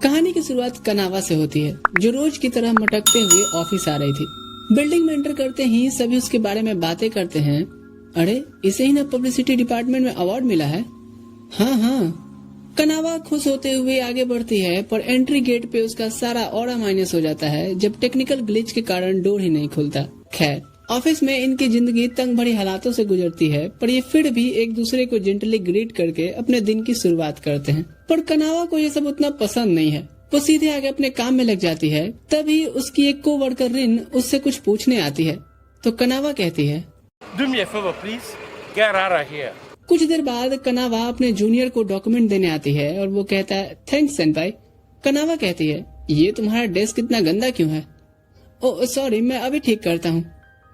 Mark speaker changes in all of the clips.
Speaker 1: कहानी की शुरुआत कनावा से होती है, जो रोज की तरह मटकते हुए ऑफिस आ रही थी। बिल्डिंग में एंटर करते ही सभी उसके बारे में बातें करते हैं। अरे, इसे ही ना पब्लिसिटी डिपार्टमेंट में अवार्ड मिला है। हाँ। कनावा खुश होते हुए आगे बढ़ती है, पर एंट्री गेट पे उसका सारा ऑरा माइनस हो जाता है जब टेक्निकल ग्लिच के कारण डोर ही नहीं खुलता। खैर, ऑफिस में इनकी जिंदगी तंग भरी हालातों से गुजरती है, पर ये फिर भी एक दूसरे को जेंटली ग्रीट करके अपने दिन की शुरुआत करते हैं। पर कनावा को ये सब उतना पसंद नहीं है। वो सीधे आगे अपने काम में लग जाती है। तभी उसकी एक कोवर्कर रिन उससे कुछ पूछने आती है, तो कनावा कहती है,
Speaker 2: Do me a favor, please. Get out of here.
Speaker 1: कुछ देर बाद कनावा अपने जूनियर को डॉक्यूमेंट देने आती है और वो कहता है, थैंक्स सेनपाई। कनावा कहती है, ये तुम्हारा डेस्क इतना गंदा क्यों है? ओह सॉरी, मैं अभी ठीक करता हूँ।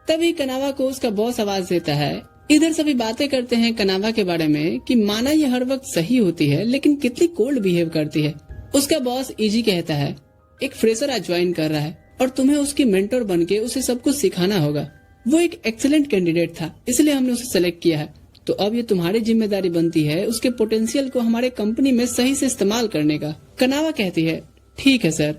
Speaker 1: तभी कनावा को उसका बॉस आवाज देता है। इधर सभी बातें करते हैं कनावा के बारे में कि माना ये हर वक्त सही होती है, लेकिन कितनी कोल्ड बिहेव करती है। उसका बॉस इजी कहता है, एक फ्रेशर आज ज्वाइन कर रहा है और तुम्हें उसकी मेंटर बनके उसे सब कुछ सिखाना होगा। वो एक एक्सीलेंट कैंडिडेट था, इसलिए हमने उसे सेलेक्ट किया है। तो अब ये तुम्हारी जिम्मेदारी बनती है उसके पोटेंशियल को हमारे कंपनी में सही से इस्तेमाल करने का। कनावा कहती है, ठीक है सर।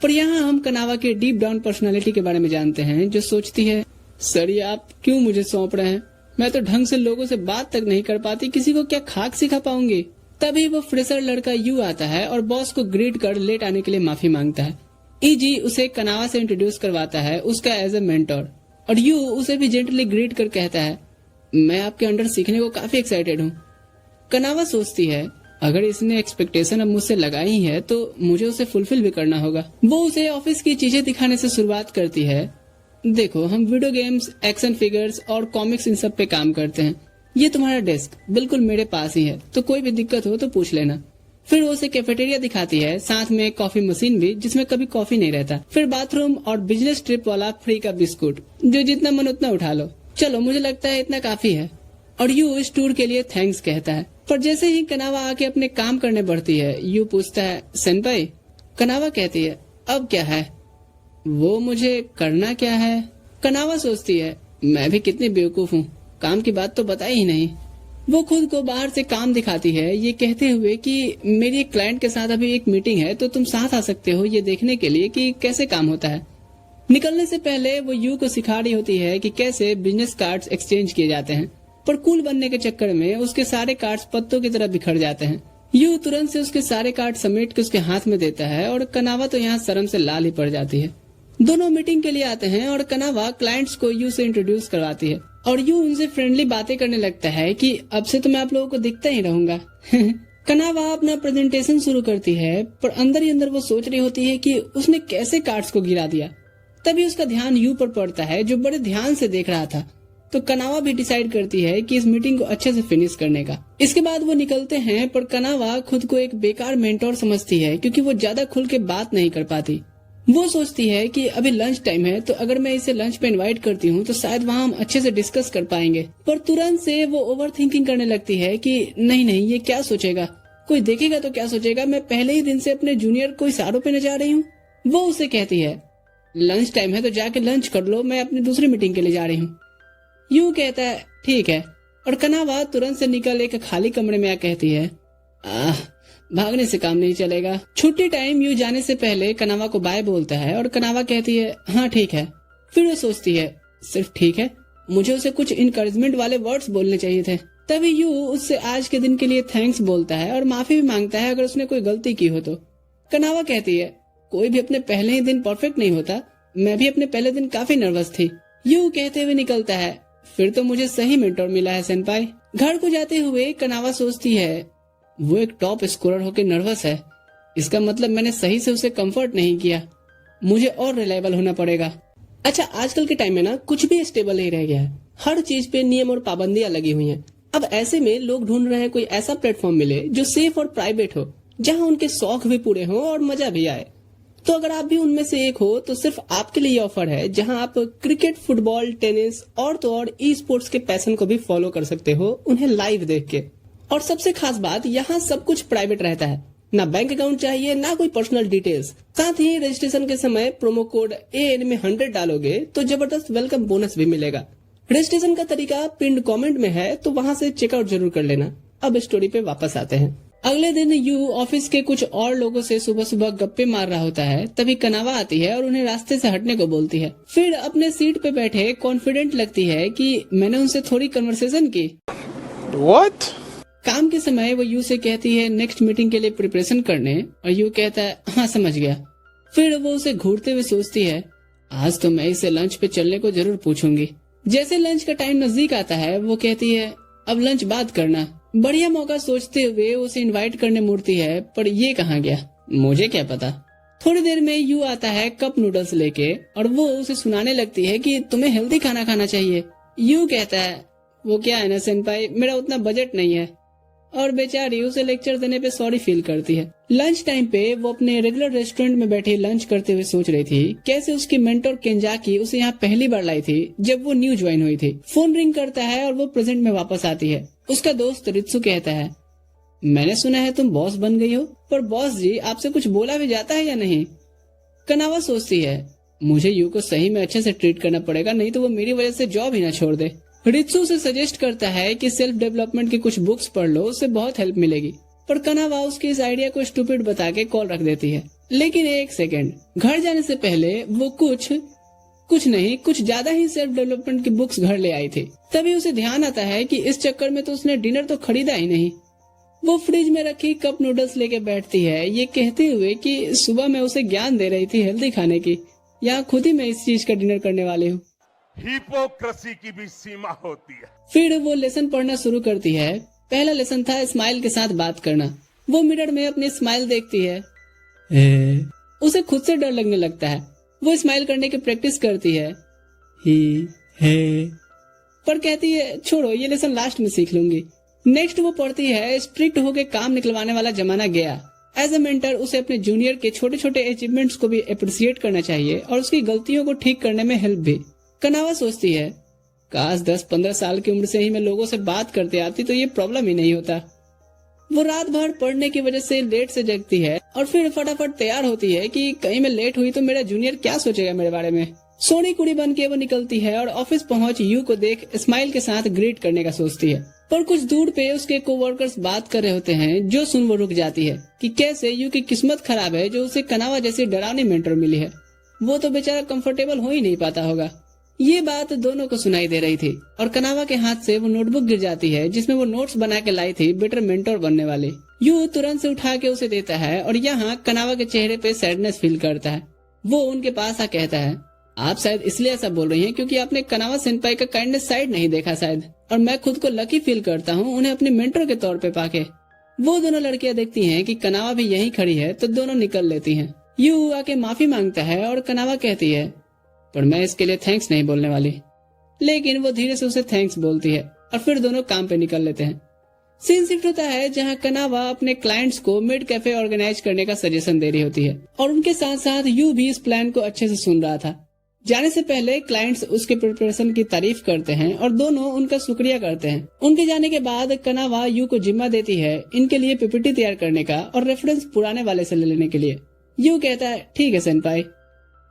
Speaker 1: पर यहाँ हम कनावा के डीप डाउन पर्सनालिटी के बारे में जानते हैं, जो सोचती है, सर ये आप क्यों मुझे सौंप रहे हैं? मैं तो ढंग से लोगों से बात तक नहीं कर पाती, किसी को क्या खाक सिखा पाऊंगी। तभी वो फ्रेशर लड़का यू आता है और बॉस को ग्रीट कर लेट आने के लिए माफी मांगता है। ईजी उसे कनावा से इंट्रोड्यूस करवाता है उसका एज ए मेंटर, और यू उसे भी जेंटली ग्रीट कर कहता है, मैं आपके अंडर सीखने को काफी एक्साइटेड हूँ। कनावा सोचती है, अगर इसने एक्सपेक्टेशन अब मुझसे लगाई है तो मुझे उसे फुलफिल भी करना होगा। वो उसे ऑफिस की चीजें दिखाने से शुरुआत करती है। देखो, हम वीडियो गेम्स, एक्शन फिगर्स और कॉमिक्स इन सब पे काम करते हैं। ये तुम्हारा डेस्क बिल्कुल मेरे पास ही है, तो कोई भी दिक्कत हो तो पूछ लेना। फिर वो उसे कैफेटेरिया दिखाती है, साथ में कॉफी मशीन भी जिसमें कभी कॉफी नहीं रहता। फिर बाथरूम और बिजनेस ट्रिप वाला फ्री का बिस्कुट, जो जितना मन उतना उठा लो। चलो, मुझे लगता है इतना काफी है। और यू इस टूर के लिए थैंक्स कहता है। पर जैसे ही कनावा आके अपने काम करने बढ़ती है, यू पूछता है, सेनपाई। कनावा कहती है, अब क्या है? वो मुझे करना क्या है? कनावा सोचती है, मैं भी कितनी बेवकूफ हूँ, काम की बात तो बताई ही नहीं। वो खुद को बाहर से काम दिखाती है, ये कहते हुए कि मेरी एक क्लाइंट के साथ अभी एक मीटिंग है, तो तुम साथ आ सकते हो ये देखने के लिए कि कैसे काम होता है। निकलने से पहले वो यू को सिखा रही होती है कि कैसे बिजनेस कार्ड्स एक्सचेंज किए जाते हैं, पर कूल बनने के चक्कर में उसके सारे कार्ड्स पत्तों की तरह बिखर जाते हैं। यू तुरंत से उसके सारे कार्ड समेट के उसके हाथ में देता है और कनावा तो यहाँ शर्म से लाल ही पड़ जाती है। दोनों मीटिंग के लिए आते हैं और कनावा क्लाइंट्स को यू से इंट्रोड्यूस करवाती है और यू उनसे फ्रेंडली बातें करने लगता है कि अब से तो मैं आप लोगों को दिखता ही रहूंगा। कनावा अपना प्रेजेंटेशन शुरू करती है, पर अंदर ही अंदर वो सोच रही होती है कि उसने कैसे कार्ड्स को गिरा दिया। तभी उसका ध्यान यू पर पड़ता है, जो बड़े ध्यान से देख रहा था। तो कनावा भी डिसाइड करती है कि इस मीटिंग को अच्छे से फिनिश करने का। इसके बाद वो निकलते हैं, पर कनावा खुद को एक बेकार मेंटोर समझती है, क्योंकि वो ज्यादा खुल के बात नहीं कर पाती। वो सोचती है कि अभी लंच टाइम है, तो अगर मैं इसे लंच पे इनवाइट करती हूँ तो शायद वहाँ हम अच्छे से डिस्कस कर पाएंगे। पर तुरंत से वो ओवर थिंकिंग करने लगती है कि नहीं, ये क्या सोचेगा, कोई देखेगा तो क्या सोचेगा, मैं पहले ही दिन से अपने जूनियर को इशारों पे न जा रही हूँ। वो उसे कहती है, लंच टाइम है तो जाके लंच कर लो, मैं अपनी दूसरी मीटिंग के लिए जा रही हूँ। यूं कहता है, ठीक है। और कनावा तुरंत से निकल एक खाली कमरे में आ कहती है, भागने से काम नहीं चलेगा। छुट्टी टाइम यू जाने से पहले कनावा को बाय बोलता है और कनावा कहती है, हाँ ठीक है। फिर वो सोचती है, सिर्फ ठीक है, मुझे उसे कुछ इनकरेजमेंट वाले वर्ड्स बोलने चाहिए थे। तभी यू उससे आज के दिन के लिए थैंक्स बोलता है और माफी भी मांगता है अगर उसने कोई गलती की हो तो। कनावा कहती है, कोई भी अपने पहले ही दिन परफेक्ट नहीं होता, मैं भी अपने पहले दिन काफी नर्वस थी। यू कहते हुए निकलता है, फिर तो मुझे सही मेंटोर मिला है सेनपाई। घर को जाते हुए कनावा सोचती है, वो एक टॉप स्कोरर होकर नर्वस है, इसका मतलब मैंने सही से उसे कंफर्ट नहीं किया, मुझे और रिलायबल होना पड़ेगा। अच्छा, आजकल के टाइम में ना कुछ भी स्टेबल नहीं रह गया है, हर चीज पे नियम और पाबंदियां लगी हुई हैं। अब ऐसे में लोग ढूंढ रहे हैं कोई ऐसा प्लेटफॉर्म मिले जो सेफ और प्राइवेट हो, जहां उनके शौक भी पूरे हो और मजा भी आए। तो अगर आप भी उनमें से एक हो तो सिर्फ आपके लिए ऑफर है, जहां आप क्रिकेट, फुटबॉल, टेनिस और तो और ई स्पोर्ट्स के पैशन को भी फॉलो कर सकते हो, उन्हें लाइव देख के। और सबसे खास बात, यहाँ सब कुछ प्राइवेट रहता है, ना बैंक अकाउंट चाहिए, ना कोई पर्सनल डिटेल्स। साथ ही रजिस्ट्रेशन के समय प्रोमो कोड AN में 100 डालोगे तो जबरदस्त वेलकम बोनस भी मिलेगा। रजिस्ट्रेशन का तरीका पिन्ड कमेंट में है, तो वहाँ से चेकआउट जरूर कर लेना। अब स्टोरी पे वापस आते हैं। अगले दिन यू ऑफिस के कुछ और लोगों से सुबह सुबह गप्पे मार रहा होता है। तभी कनावा आती है और उन्हें रास्ते से हटने को बोलती है। फिर अपने सीट पे बैठे कॉन्फिडेंट लगती है कि मैंने उनसे थोड़ी कन्वर्सेशन की।
Speaker 2: What?
Speaker 1: काम के समय वो यू से कहती है नेक्स्ट मीटिंग के लिए प्रिपरेशन करने, और यू कहता है हाँ समझ गया। फिर वो उसे घूरते हुए सोचती है आज तो मैं इसे लंच पे चलने को जरूर पूछूंगी। जैसे लंच का टाइम नजदीक आता है वो कहती है अब लंच बाद करना। बढ़िया मौका सोचते हुए उसे इनवाइट करने मुड़ती है, पर ये कहाँ गया मुझे क्या पता। थोड़ी देर में यू आता है कप नूडल्स लेके और वो उसे सुनाने लगती है कि तुम्हें हेल्दी खाना खाना चाहिए। यू कहता है वो क्या है ना सेनपाई, मेरा उतना बजट नहीं है, और बेचारी उसे लेक्चर देने पे सॉरी फील करती है। लंच टाइम पे वो अपने रेगुलर रेस्टोरेंट में बैठी लंच करते हुए सोच रही थी कैसे उसकी मेंटर केंजाकी उसे यहाँ पहली बार लाई थी जब वो न्यू ज्वाइन हुई थी। फोन रिंग करता है और वो प्रेजेंट में वापस आती है। उसका दोस्त रित्सु कहता है मैंने सुना है तुम बॉस बन गई हो, पर बॉस जी आपसे कुछ बोला भी जाता है या नहीं। कनावा सोचती है मुझे यू को सही में अच्छे से ट्रीट करना पड़ेगा, नहीं तो वो मेरी वजह से जॉब ही ना छोड़ दे। रित्सु से सजेस्ट करता है कि सेल्फ डेवलपमेंट की कुछ बुक्स पढ़ लो, उससे बहुत हेल्प मिलेगी। पर कनावा उसके इस आइडिया को स्टूपिड बता के कॉल रख देती है। लेकिन एक सेकंड, घर जाने से पहले वो कुछ ज्यादा ही सेल्फ डेवलपमेंट की बुक्स घर ले आई थी। तभी उसे ध्यान आता है कि इस चक्कर में तो उसने डिनर तो खरीदा ही नहीं। वो फ्रिज में रखी कप नूडल्स लेके बैठती है, ये कहते हुए कि सुबह मैं उसे ज्ञान दे रही थी हेल्दी खाने की, यहाँ खुद ही मैं इस चीज का डिनर करने वाली हूँ।
Speaker 3: हिपोक्रेसी की भी सीमा होती है।
Speaker 1: फिर वो लेसन पढ़ना शुरू करती है। पहला लेसन था स्माइल के साथ बात करना। वो मिरर में अपनी स्माइल देखती है, उसे खुद से डर लगने लगता है। वो स्माइल करने की प्रैक्टिस करती है पर कहती है छोड़ो ये लेसन लास्ट में सीख लूंगी। नेक्स्ट वो पढ़ती है स्ट्रिक्ट होके काम निकलवाने वाला जमाना गया। एज ए मेंटर उसे अपने जूनियर के छोटे छोटे अचीवमेंट्स को भी अप्रिशिएट करना चाहिए और उसकी गलतियों को ठीक करने में हेल्प भी। कनावा सोचती है काश 10-15 साल की उम्र से ही मैं लोगों से बात करते आती तो ये प्रॉब्लम ही नहीं होता। वो रात भर पढ़ने की वजह से लेट से जगती है और फिर फटाफट तैयार होती है कि कहीं मैं लेट हुई तो मेरा जूनियर क्या सोचेगा मेरे बारे में। सोनी कुड़ी बन के वो निकलती है और ऑफिस पहुंच यू को देख स्माइल के साथ ग्रीट करने का सोचती है। पर कुछ दूर पे उसके कोवर्कर्स बात कर रहे होते हैं, जो सुन वो रुक जाती है कि कैसे यू की किस्मत खराब है जो उसे कनावा जैसी डरावनी मेंटर मिली है। वो तो बेचारा कंफर्टेबल हो ही नहीं पाता होगा। ये बात दोनों को सुनाई दे रही थी और कनावा के हाथ से वो नोटबुक गिर जाती है जिसमें वो नोट्स बना के लाई थी बेटर मेंटर बनने वाले। यू तुरंत से उठा के उसे देता है और यहाँ कनावा के चेहरे पे सैडनेस फील करता है। वो उनके पास आ कहता है आप शायद इसलिए ऐसा बोल रही हैं क्योंकि आपने कनावा सेनपाई का काइंडनेस साइड नहीं देखा शायद, और मैं खुद को लकी फील करता हूँ उन्हें अपने मेंटर के तौर पे पाके। वो दोनों लड़कियां देखती हैं कि कनावा भी यहीं खड़ी है तो दोनों निकल लेती हैं। यू आके माफी मांगता है और कनावा कहती है पर मैं इसके लिए थैंक्स नहीं बोलने वाली। लेकिन वो धीरे से उसे थैंक्स बोलती है और फिर दोनों काम पे निकल लेते हैं। सीन शिफ्ट होता है जहाँ कनावा अपने क्लाइंट्स को मिड कैफे ऑर्गेनाइज करने का सजेशन दे रही होती है और उनके साथ साथ यू भी इस प्लान को अच्छे से सुन रहा था। जाने से पहले क्लाइंट्स उसके प्रिपरेशन की तारीफ करते हैं और दोनों उनका शुक्रिया करते हैं। उनके जाने के बाद कनावा यू को जिम्मा देती है इनके लिए पीपीटी तैयार करने का और रेफरेंस पुराने वाले से लेने के लिए। यू कहता है ठीक है सेनपाई।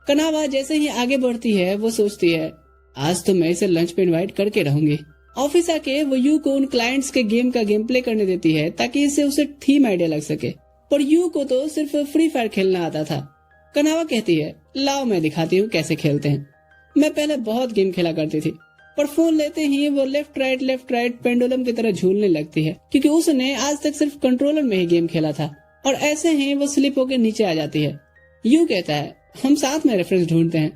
Speaker 1: कनावा जैसे ही आगे बढ़ती है वो सोचती है आज तो मैं इसे लंच पे इनवाइट करके रहूंगी। ऑफिस आके वो यू को उन क्लाइंट्स के गेम का गेम प्ले करने देती है ताकि इससे उसे थीम आइडिया लग सके, पर यू को तो सिर्फ फ्री फायर खेलना आता था। कनावा कहती है लाओ मैं दिखाती हूँ कैसे खेलते हैं। मैं पहले बहुत गेम खेला करती थी, पर फोन लेते ही वो लेफ्ट राइट पेंडुलम की तरह झूलने लगती है क्योंकि उसने आज तक सिर्फ कंट्रोलर में ही गेम खेला था, और ऐसे ही वो स्लिप होकर नीचे आ जाती है। यू कहता है हम साथ में रेफरेंस ढूंढते हैं,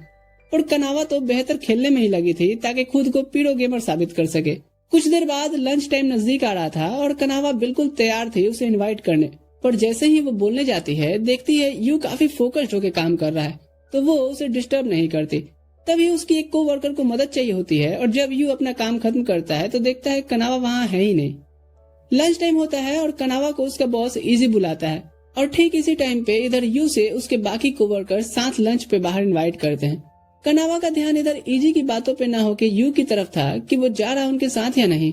Speaker 1: पर कनावा तो बेहतर खेलने में ही लगी थी ताकि खुद को पीरो गेमर साबित कर सके। कुछ देर बाद लंच टाइम नजदीक आ रहा था और कनावा बिल्कुल तैयार थी उसे इनवाइट करने, पर जैसे ही वो बोलने जाती है देखती है यू काफी फोकस्ड होकर काम कर रहा है तो वो उसे डिस्टर्ब नहीं करती। तभी उसकी एक कोवर्कर को मदद चाहिए होती है और जब यू अपना काम खत्म करता है तो देखता है कनावा वहाँ है ही नहीं। लंच टाइम होता है और कनावा को उसका बॉस इजी बुलाता है और ठीक इसी टाइम पे इधर यू से उसके बाकी कोवर्कर साथ लंच पे बाहर इनवाइट करते हैं। कनावा का ध्यान इधर इजी की बातों पे ना होके यू की तरफ था कि वो जा रहा उनके साथ या नहीं।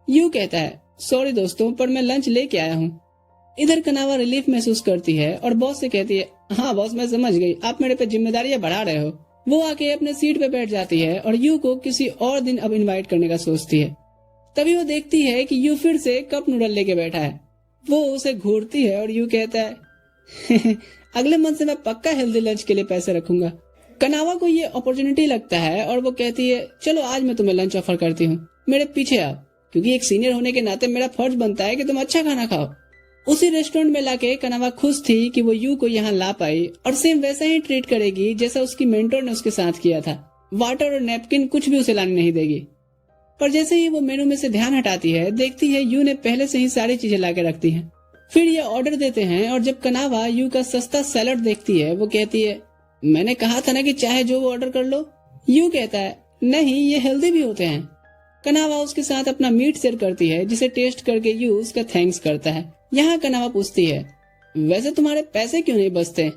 Speaker 1: यू कहता है सॉरी दोस्तों पर मैं लंच लेके आया हूँ। इधर कनावा रिलीफ महसूस करती है और बॉस से कहती है हाँ बॉस मैं समझ गई, आप मेरे पे जिम्मेदारियां बढ़ा रहे हो। वो आके अपने सीट पे बैठ जाती है और यू को किसी और दिन अब इनवाइट करने का सोचती है। तभी वो देखती है कि यू फिर से कप नूडल लेके बैठा है। वो उसे घूरती है और यू कहता है अगले मंथ से मैं पक्का हेल्दी लंच के लिए पैसे रखूंगा। कनावा को ये अपॉर्चुनिटी लगता है और वो कहती है चलो आज मैं तुम्हें लंच ऑफर करती हूँ, मेरे पीछे आओ, क्योंकि एक सीनियर होने के नाते मेरा फर्ज बनता है कि तुम अच्छा खाना खाओ। उसी रेस्टोरेंट में लाके कनावा खुश थी कि वो यू को यहाँ ला पाई और सेम वैसा ही ट्रीट करेगी जैसा उसकी मेंटोर ने उसके साथ किया था। वाटर और नैपकिन कुछ भी उसे लाने नहीं देगी। पर जैसे ही वो मेनू में से ध्यान हटाती है, देखती है यू ने पहले से ही सारी चीजें लाके रखती हैं। फिर ये ऑर्डर देते हैं और जब कनावा यू का सस्ता सैलड देखती है, वो कहती है मैंने कहा था ना कि चाहे जो वो ऑर्डर कर लो। यू कहता है नहीं, ये हेल्दी भी होते हैं। कनावा उसके साथ अपना मीट शेयर करती है जिसे टेस्ट करके यू उसका थैंक्स करता है। यहाँ कनावा पूछती है वैसे तुम्हारे पैसे क्यों नहीं बचते,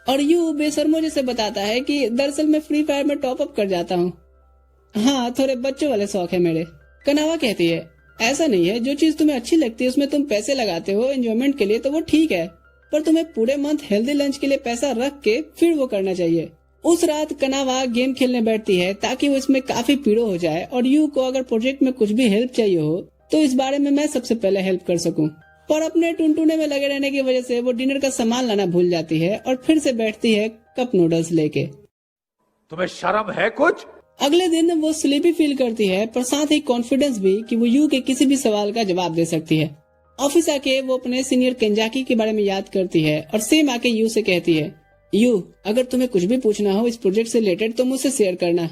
Speaker 1: और यू बेशर्मो जैसे बताता है कि दरअसल मैं फ्री फायर में टॉप अप कर जाता हूँ। हाँ, थोड़े बच्चों वाले शौक है मेरे। कनावा कहती है ऐसा नहीं है, जो चीज तुम्हें अच्छी लगती है उसमें तुम पैसे लगाते हो एंजॉयमेंट के लिए तो वो ठीक है, पर तुम्हें पूरे मंथ हेल्दी लंच के लिए पैसा रख के फिर वो करना चाहिए। उस रात कनावा गेम खेलने बैठती है ताकि वो इसमें काफी पीड़ो हो जाए और यू को अगर प्रोजेक्ट में कुछ भी हेल्प चाहिए हो तो इस बारे में मैं सबसे पहले हेल्प कर सकूं। पर अपने टुनटुने में लगे रहने की वजह से वो डिनर का सामान लाना भूल जाती है और फिर से बैठती है कप नूडल्स लेके।
Speaker 4: तुम्हें शर्म है कुछ?
Speaker 1: अगले दिन वो स्लीपी फील करती है पर साथ ही कॉन्फिडेंस भी कि वो यू के किसी भी सवाल का जवाब दे सकती है। ऑफिस आके वो अपने सीनियर केंजाकी के बारे में याद करती है और सेम आके यू से कहती है यू अगर तुम्हें कुछ भी पूछना हो इस प्रोजेक्ट से रिलेटेड तो मुझसे शेयर करना।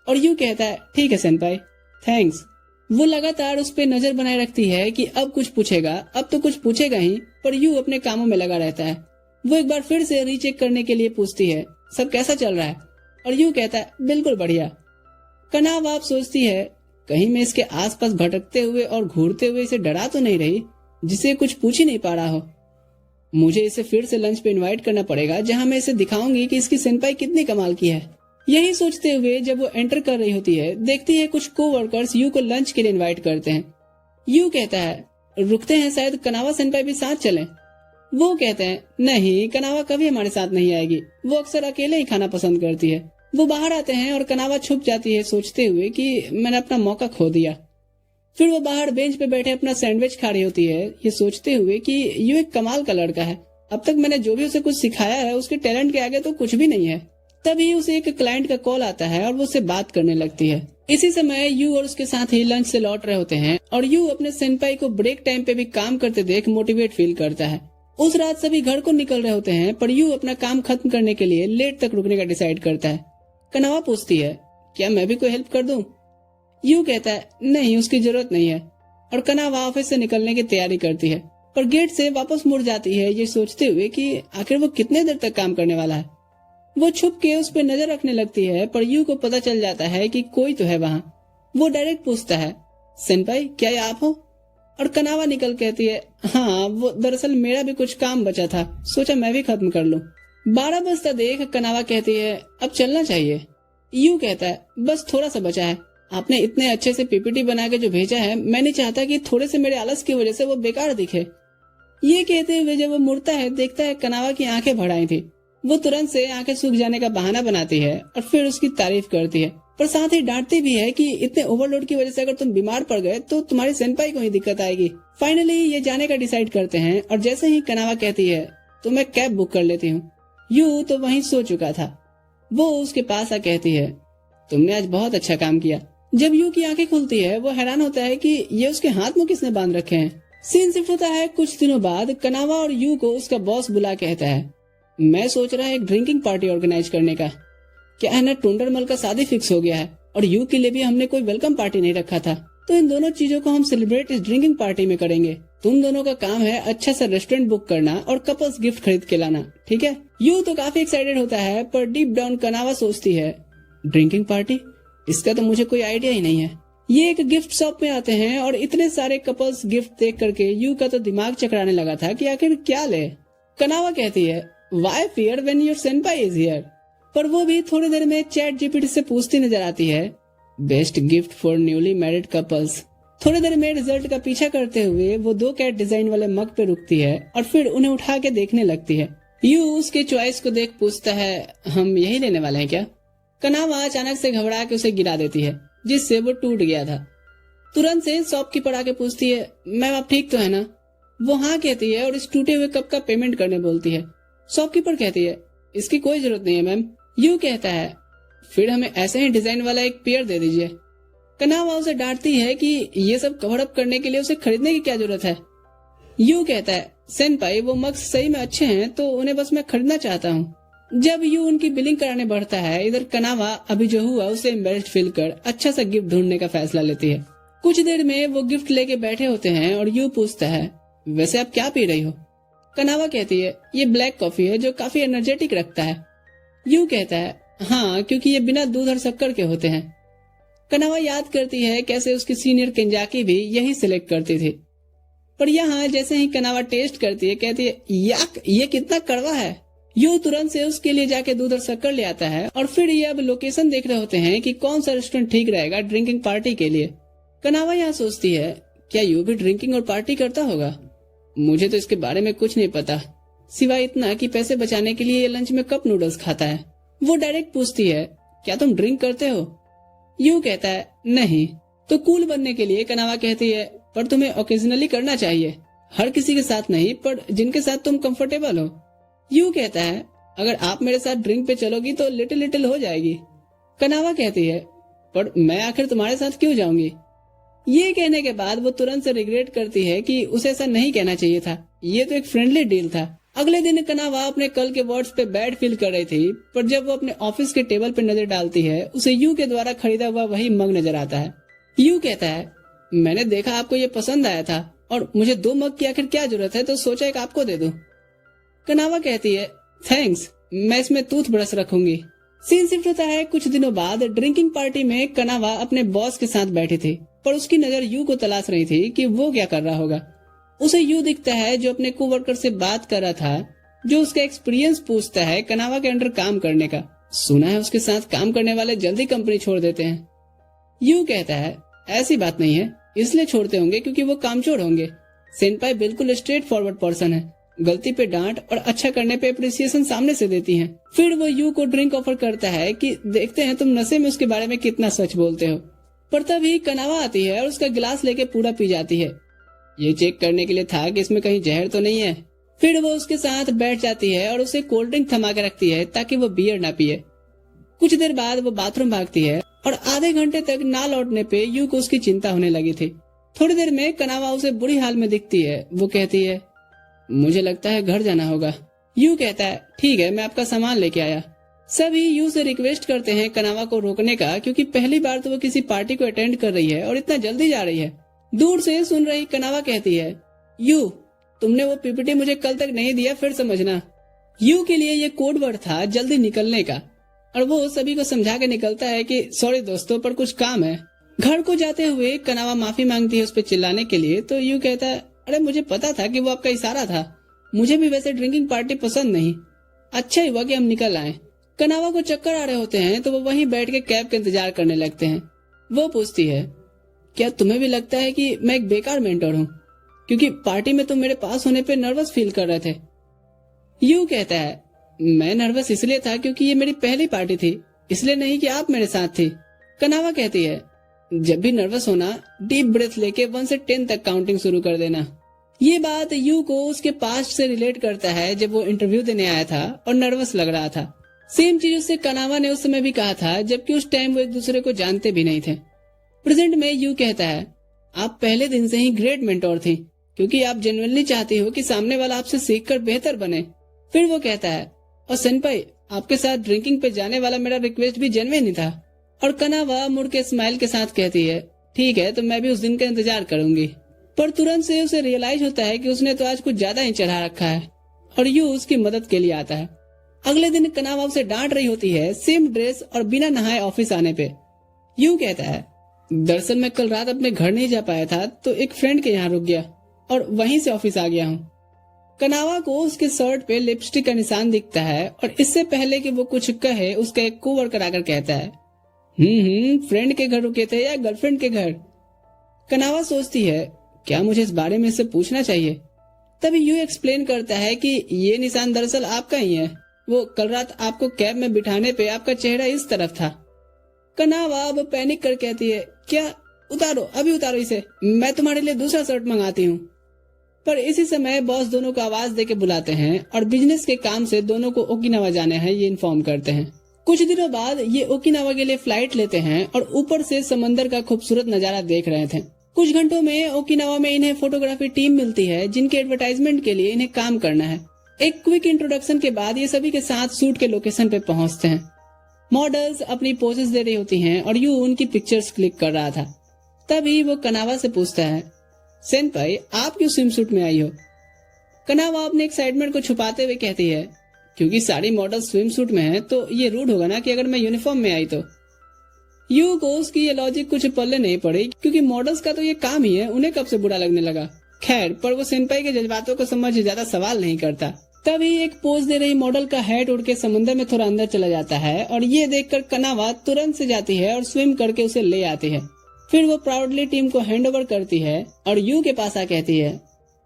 Speaker 1: और यू कहता है ठीक है सेनपाई, थैंक्स। वो लगातार उस पे नजर बनाए रखती है कि अब कुछ पूछेगा, अब तो कुछ पूछेगा ही, पर यू अपने कामों में लगा रहता है। वो एक बार फिर से रीचेक करने के लिए पूछती है सब कैसा चल रहा है, और यू कहता है बिल्कुल बढ़िया। कनावा आप सोचती है कहीं मैं इसके आसपास भटकते हुए और घूरते हुए इसे डरा तो नहीं रही जिसे कुछ पूछ ही नहीं पा रहा हो। मुझे इसे फिर से लंच पे इनवाइट करना पड़ेगा जहां मैं इसे दिखाऊंगी कि इसकी सेनपाई कितनी कमाल की है। यही सोचते हुए जब वो एंटर कर रही होती है, देखती है कुछ कोवर्कर्स यू को लंच के लिए इनवाइट करते हैं। यू कहता है रुकते हैं, शायद कनावा सेनपाई भी साथ चलें। वो कहते हैं नहीं, कनावा कभी हमारे साथ नहीं आएगी, वो अक्सर अकेले ही खाना पसंद करती है। वो बाहर आते हैं और कनावा छुप जाती है सोचते हुए कि मैंने अपना मौका खो दिया। फिर वो बाहर बेंच पे बैठे अपना सैंडविच खा रही होती है, ये सोचते हुए कि यू एक कमाल का लड़का है, अब तक मैंने जो भी उसे कुछ सिखाया है उसके टैलेंट के आगे तो कुछ भी नहीं है। तभी उसे एक क्लाइंट का कॉल आता है और वो उससे बात करने लगती है। इसी समय यू और उसके साथ ही लंच से लौट रहे होते हैं और यू अपने सेनपाई को ब्रेक टाइम पे भी काम करते देख मोटिवेट फील करता है। उस रात सभी घर को निकल रहे होते हैं पर यू अपना काम खत्म करने के लिए लेट तक रुकने का डिसाइड करता है। कनावा पूछती है क्या मैं भी कोई हेल्प कर दूं? यू कहता है नहीं, उसकी जरूरत नहीं है, और कनावा ऑफिस से निकलने की तैयारी करती है पर गेट से वापस मुड़ जाती है ये सोचते हुए कि आखिर वो कितने देर तक काम करने वाला है। वो छुप के उस पर नजर रखने लगती है पर यू को पता चल जाता है कि कोई तो है वहाँ। वो डायरेक्ट पूछता है सेनपाई क्या ये आप हो? और कनावा निकल कहती है हाँ, वो दरअसल मेरा भी कुछ काम बचा था, सोचा मैं भी खत्म कर लूं। 12 बजता देख कनावा कहती है अब चलना चाहिए। यू कहता है बस थोड़ा सा बचा है, आपने इतने अच्छे से पीपीटी बना के जो भेजा है, मैं नहीं चाहता कि थोड़े से मेरे आलस की वजह से वो बेकार दिखे। ये कहते हुए जब वो मुड़ता है देखता है कनावा की आंखें भर आई थी। वो तुरंत से आंखें सूख जाने का बहाना बनाती है और फिर उसकी तारीफ करती है, पर साथ ही डांटती भी है कि इतने ओवरलोड की वजह से अगर तुम बीमार पड़ गए तो तुम्हारी सेनपाई को ही दिक्कत आएगी। फाइनली ये जाने का डिसाइड करते हैं और जैसे ही कनावा कहती है तो मैं कैब बुक कर लेती हूँ। यू तो वहीं सो चुका था। वो उसके पास आ कहती है तुमने आज बहुत अच्छा काम किया। जब यू की आंखें खुलती है वो हैरान होता है कि ये उसके हाथ में किसने बांध रखे हैं। सीन शिफ्ट होता है कुछ दिनों बाद। कनावा और यू को उसका बॉस बुला कहता है मैं सोच रहा है एक ड्रिंकिंग पार्टी ऑर्गेनाइज करने का। क्या है ना, टुंडरमल का शादी फिक्स हो गया है और यू के लिए भी हमने कोई वेलकम पार्टी नहीं रखा था, तो इन दोनों चीजों को हम सेलिब्रेट इस ड्रिंकिंग पार्टी में करेंगे। तुम दोनों का काम है अच्छा सा रेस्टोरेंट बुक करना और कपल्स गिफ्ट खरीद के लाना, ठीक है? यू तो काफी एक्साइटेड होता है पर डीप डाउन कनावा सोचती है ड्रिंकिंग पार्टी, इसका तो मुझे कोई आइडिया ही नहीं है। ये एक गिफ्ट शॉप में आते हैं और इतने सारे कपल्स गिफ्ट देख करके यू का तो दिमाग चकराने लगा था कि आखिर क्या ले। कनावा कहती है why fear when your senpai is here, पर वो भी थोड़ी देर में चैट जीपीटी से पूछती नजर आती है best gift for newly married couples. थोड़ी देर में रिजल्ट का पीछा करते हुए वो 2 कैट डिजाइन वाले मग पे रुकती है और फिर उन्हें उठा के देखने लगती है। यू उसके चॉइस को देख पूछता है हम यही लेने वाले हैं क्या? कनावा अचानक से घबरा के उसे गिरा देती है जिससे वो टूट गया था। तुरंत से शॉपकीपर आके पूछती है मैम आप ठीक तो है ना? वो हाँ कहती है और इस टूटे हुए कप का पेमेंट करने बोलती है। शॉपकीपर कहती है, इसकी कोई जरूरत नहीं है मैम। यू कहता है, फिर हमें ऐसे ही डिजाइन वाला एक पेयर दे दीजिए। कनावा उसे डांटती है कि ये सब कवर अप करने के लिए उसे खरीदने की क्या जरूरत है। यू कहता है, सेनपाई वो मग्स सही में अच्छे हैं तो उन्हें बस मैं खरीदना चाहता हूँ। जब यू उनकी बिलिंग कराने बढ़ता है, इधर कनावा अभी जो हुआ उसे एम्बेरस्ड फील कर अच्छा सा गिफ्ट ढूंढने का फैसला लेती है। कुछ देर में वो गिफ्ट लेके बैठे होते हैं और यू पूछता है, वैसे आप क्या पी रही हो? कनावा कहती है, ये ब्लैक कॉफी है जो काफी एनर्जेटिक रखता है। यू कहता है, हाँ क्योंकि ये बिना दूध और शक्कर के होते हैं। कनावा याद करती है कैसे उसकी सीनियर केंजाकी भी यही सिलेक्ट करती थी, पर यहाँ जैसे ही कनावा टेस्ट करती है कहती है, याक ये कितना कड़वा है। यू तुरंत से उसके लिए जाके दूध और शक्कर ले आता है और फिर ये अब लोकेशन देख रहे होते हैं कि कौन सा रेस्टोरेंट ठीक रहेगा ड्रिंकिंग पार्टी के लिए। कनावा यहाँ सोचती है, क्या यू भी ड्रिंकिंग और पार्टी करता होगा? मुझे तो इसके बारे में कुछ नहीं पता, सिवाय इतना कि पैसे बचाने के लिए ये लंच में कप नूडल्स खाता है। वो डायरेक्ट पूछती है, क्या तुम ड्रिंक करते हो? यू कहता है, नहीं। तो कूल बनने के लिए कनावा कहती है, पर तुम्हें ओकेजनली करना चाहिए, हर किसी के साथ नहीं, पर जिनके साथ तुम कंफर्टेबल हो। यू कहता है, अगर आप मेरे साथ ड्रिंक पे चलोगी तो लिटिल लिटिल हो जाएगी। कनावा कहती है, पर मैं आखिर तुम्हारे साथ क्यों जाऊंगी? ये कहने के बाद वो तुरंत से रिग्रेट करती है कि उसे ऐसा नहीं कहना चाहिए था, ये तो एक फ्रेंडली डील था। अगले दिन कनावा अपने कल के वर्ड्स पे बैड फील कर रही थी, पर जब वो अपने ऑफिस के टेबल पे नजर डालती है, उसे यू के द्वारा खरीदा हुआ वही मग नजर आता है। यू कहता है, मैंने देखा आपको ये पसंद आया था और मुझे 2 मग की आखिर क्या जरूरत है, तो सोचा एक आपको दे दूं। कनावा कहती है, थैंक्स, मैं इसमें टूथब्रश रखूंगी। सीन शिफ्ट होता है कुछ दिनों बाद। ड्रिंकिंग पार्टी में कनावा अपने बॉस के साथ बैठी थी, पर उसकी नजर यू को तलाश रही थी कि वो क्या कर रहा होगा। उसे यू दिखता है जो अपने कोवर्कर से बात कर रहा था, जो उसका एक्सपीरियंस पूछता है कनावा के अंडर काम करने का। सुना है उसके साथ काम करने वाले जल्दी कंपनी छोड़ देते हैं। यू कहता है, ऐसी बात नहीं है, इसलिए छोड़ते होंगे क्योंकि वो कामचोर होंगे। सेनपाई बिल्कुल स्ट्रेट फॉरवर्ड पर्सन है, गलती पे डांट और अच्छा करने पे अप्रिसिएशन सामने से देती हैं। फिर वो यू को ड्रिंक ऑफर करता है कि देखते हैं तुम नशे में उसके बारे में कितना सच बोलते हो। पर तभी कनावा आती है और उसका गिलास लेके पूरा पी जाती है। ये चेक करने के लिए था कि इसमें कहीं जहर तो नहीं है। फिर वो उसके साथ बैठ जाती है और उसे कोल्ड ड्रिंक थमा के रखती है ताकि वो बियर ना पिए। कुछ देर बाद वो बाथरूम भागती है और आधे घंटे तक ना लौटने पे यू को उसकी चिंता होने लगी थी। थोड़ी देर में कनावा उसे बुरी हाल में दिखती है। वो कहती है, मुझे लगता है घर जाना होगा। यू कहता है, ठीक है, मैं आपका सामान लेके आया। सभी यू से रिक्वेस्ट करते हैं कनावा को रोकने का, क्योंकि पहली बार तो वो किसी पार्टी को अटेंड कर रही है और इतना जल्दी जा रही है। दूर से सुन रही कनावा कहती है, यू तुमने वो पीपीटी मुझे कल तक नहीं दिया, फिर समझना। यू के लिए ये कोड वर्ड था जल्दी निकलने का, और वो सभी को समझा के निकलता है कि सॉरी दोस्तों, पर कुछ काम है। घर को जाते हुए कनावा माफी मांगती है उस पर चिल्लाने के लिए, तो यू कहता है, अरे मुझे पता था कि वो आपका इशारा था, मुझे भी वैसे ड्रिंकिंग पार्टी पसंद नहीं, अच्छा ही हुआ कि हम निकल आए। कनावा को चक्कर आ रहे होते हैं तो वो वहीं बैठ के कैब का इंतजार करने लगते हैं। वो पूछती है, क्या तुम्हें भी लगता है कि मैं एक बेकार मेंटर हूँ, क्योंकि पार्टी में तुम मेरे पास होने पे नर्वस फील कर रहे थे? यू कहता है, मैं नर्वस इसलिए था क्योंकि ये मेरी पहली पार्टी थी, इसलिए नहीं कि आप मेरे साथ थी। कनावा कहती है, जब भी नर्वस होना डीप ब्रेथ लेके 1 से 10 तक काउंटिंग शुरू कर देना। ये बात यू को उसके पास्ट से रिलेट करता है, जब वो इंटरव्यू देने आया था और नर्वस लग रहा था। सेम चीज उससे कनावा ने उस समय भी कहा था, जबकि उस टाइम वो एक दूसरे को जानते भी नहीं थे। प्रेजेंट में यू कहता है, आप पहले दिन से ही ग्रेट मेंटोर थी, क्योंकि आप जेन्युइनली चाहती हो कि सामने वाला आपसे सीखकर बेहतर बने। फिर वो कहता है, और सेनपाई आपके साथ ड्रिंकिंग पे जाने वाला मेरा रिक्वेस्ट भी जेन्युइन ही था। और कनावा मुड़ के स्माइल के साथ कहती है, ठीक है, तो मैं भी उस दिन का इंतजार करूंगी। पर तुरंत से उसे रियलाइज होता है कि उसने तो आज कुछ ज्यादा ही चढ़ा रखा है, और यू उसकी मदद के लिए आता है। अगले दिन कनावा उसे डांट रही होती है सेम ड्रेस और बिना नहाए ऑफिस आने पे। यू कहता है, दरअसल मैं कल रात अपने घर नहीं जा पाया था, तो एक फ्रेंड के यहाँ रुक गया और वहीं से ऑफिस आ गया हूँ। कनावा को उसके शर्ट पे लिपस्टिक का निशान दिखता है, और इससे पहले कि वो कुछ कहे उसका एक कोवर्कर आकर कहता है, फ्रेंड के घर रुके थे या गर्लफ्रेंड के घर? कनावा सोचती है, क्या मुझे इस बारे में इससे पूछना चाहिए? तभी यू एक्सप्लेन करता है कि ये निशान दरअसल आपका ही है, वो कल रात आपको कैब में बिठाने पे आपका चेहरा इस तरफ था। कनावा अब पैनिक कर कहती है, क्या? उतारो, अभी उतारो इसे, मैं तुम्हारे लिए दूसरा शर्ट मंगाती हूँ। पर इसी समय बॉस दोनों को आवाज देके बुलाते हैं और बिजनेस के काम से दोनों को ओकिनावा जाने हैं ये इन्फॉर्म करते हैं। कुछ दिनों बाद ये ओकिनावा के लिए फ्लाइट लेते हैं और ऊपर से समंदर का खूबसूरत नजारा देख रहे थे। कुछ घंटों में ओकिनावा में इन्हें फोटोग्राफी टीम मिलती है जिनके एडवर्टाइजमेंट के लिए इन्हें काम करना है। एक क्विक इंट्रोडक्शन के बाद ये सभी के साथ शूट के लोकेशन पे पहुंचते हैं। मॉडल्स अपनी पोजेस दे रही होती हैं और यू उनकी पिक्चर्स क्लिक कर रहा था। तभी वो कनावा से पूछता है, सेनपाई आप क्यों स्विम सूट में आई हो? कनावा अपने एक्साइटमेंट को छुपाते हुए कहती है, क्योंकि सारी मॉडल स्विम सूट में है तो ये रूड होगा ना कि अगर मैं यूनिफॉर्म में आई तो। यू को उसकी ये लॉजिक कुछ पल्ले नहीं पड़ी क्योंकि मॉडल्स का तो ये काम ही है, उन्हें कब से बुरा लगने लगा। खैर, पर वो सेनपाई के जज्बातों को समझ ज्यादा सवाल नहीं करता। तभी एक पोज दे रही मॉडल का हेड उड़ के समंदर में थोड़ा अंदर चला जाता है और ये देखकर कनावा तुरंत से जाती है और स्विम करके उसे ले आती है। फिर वो प्राउडली टीम को हैंड ओवर करती है और यू के पास आ कहती है,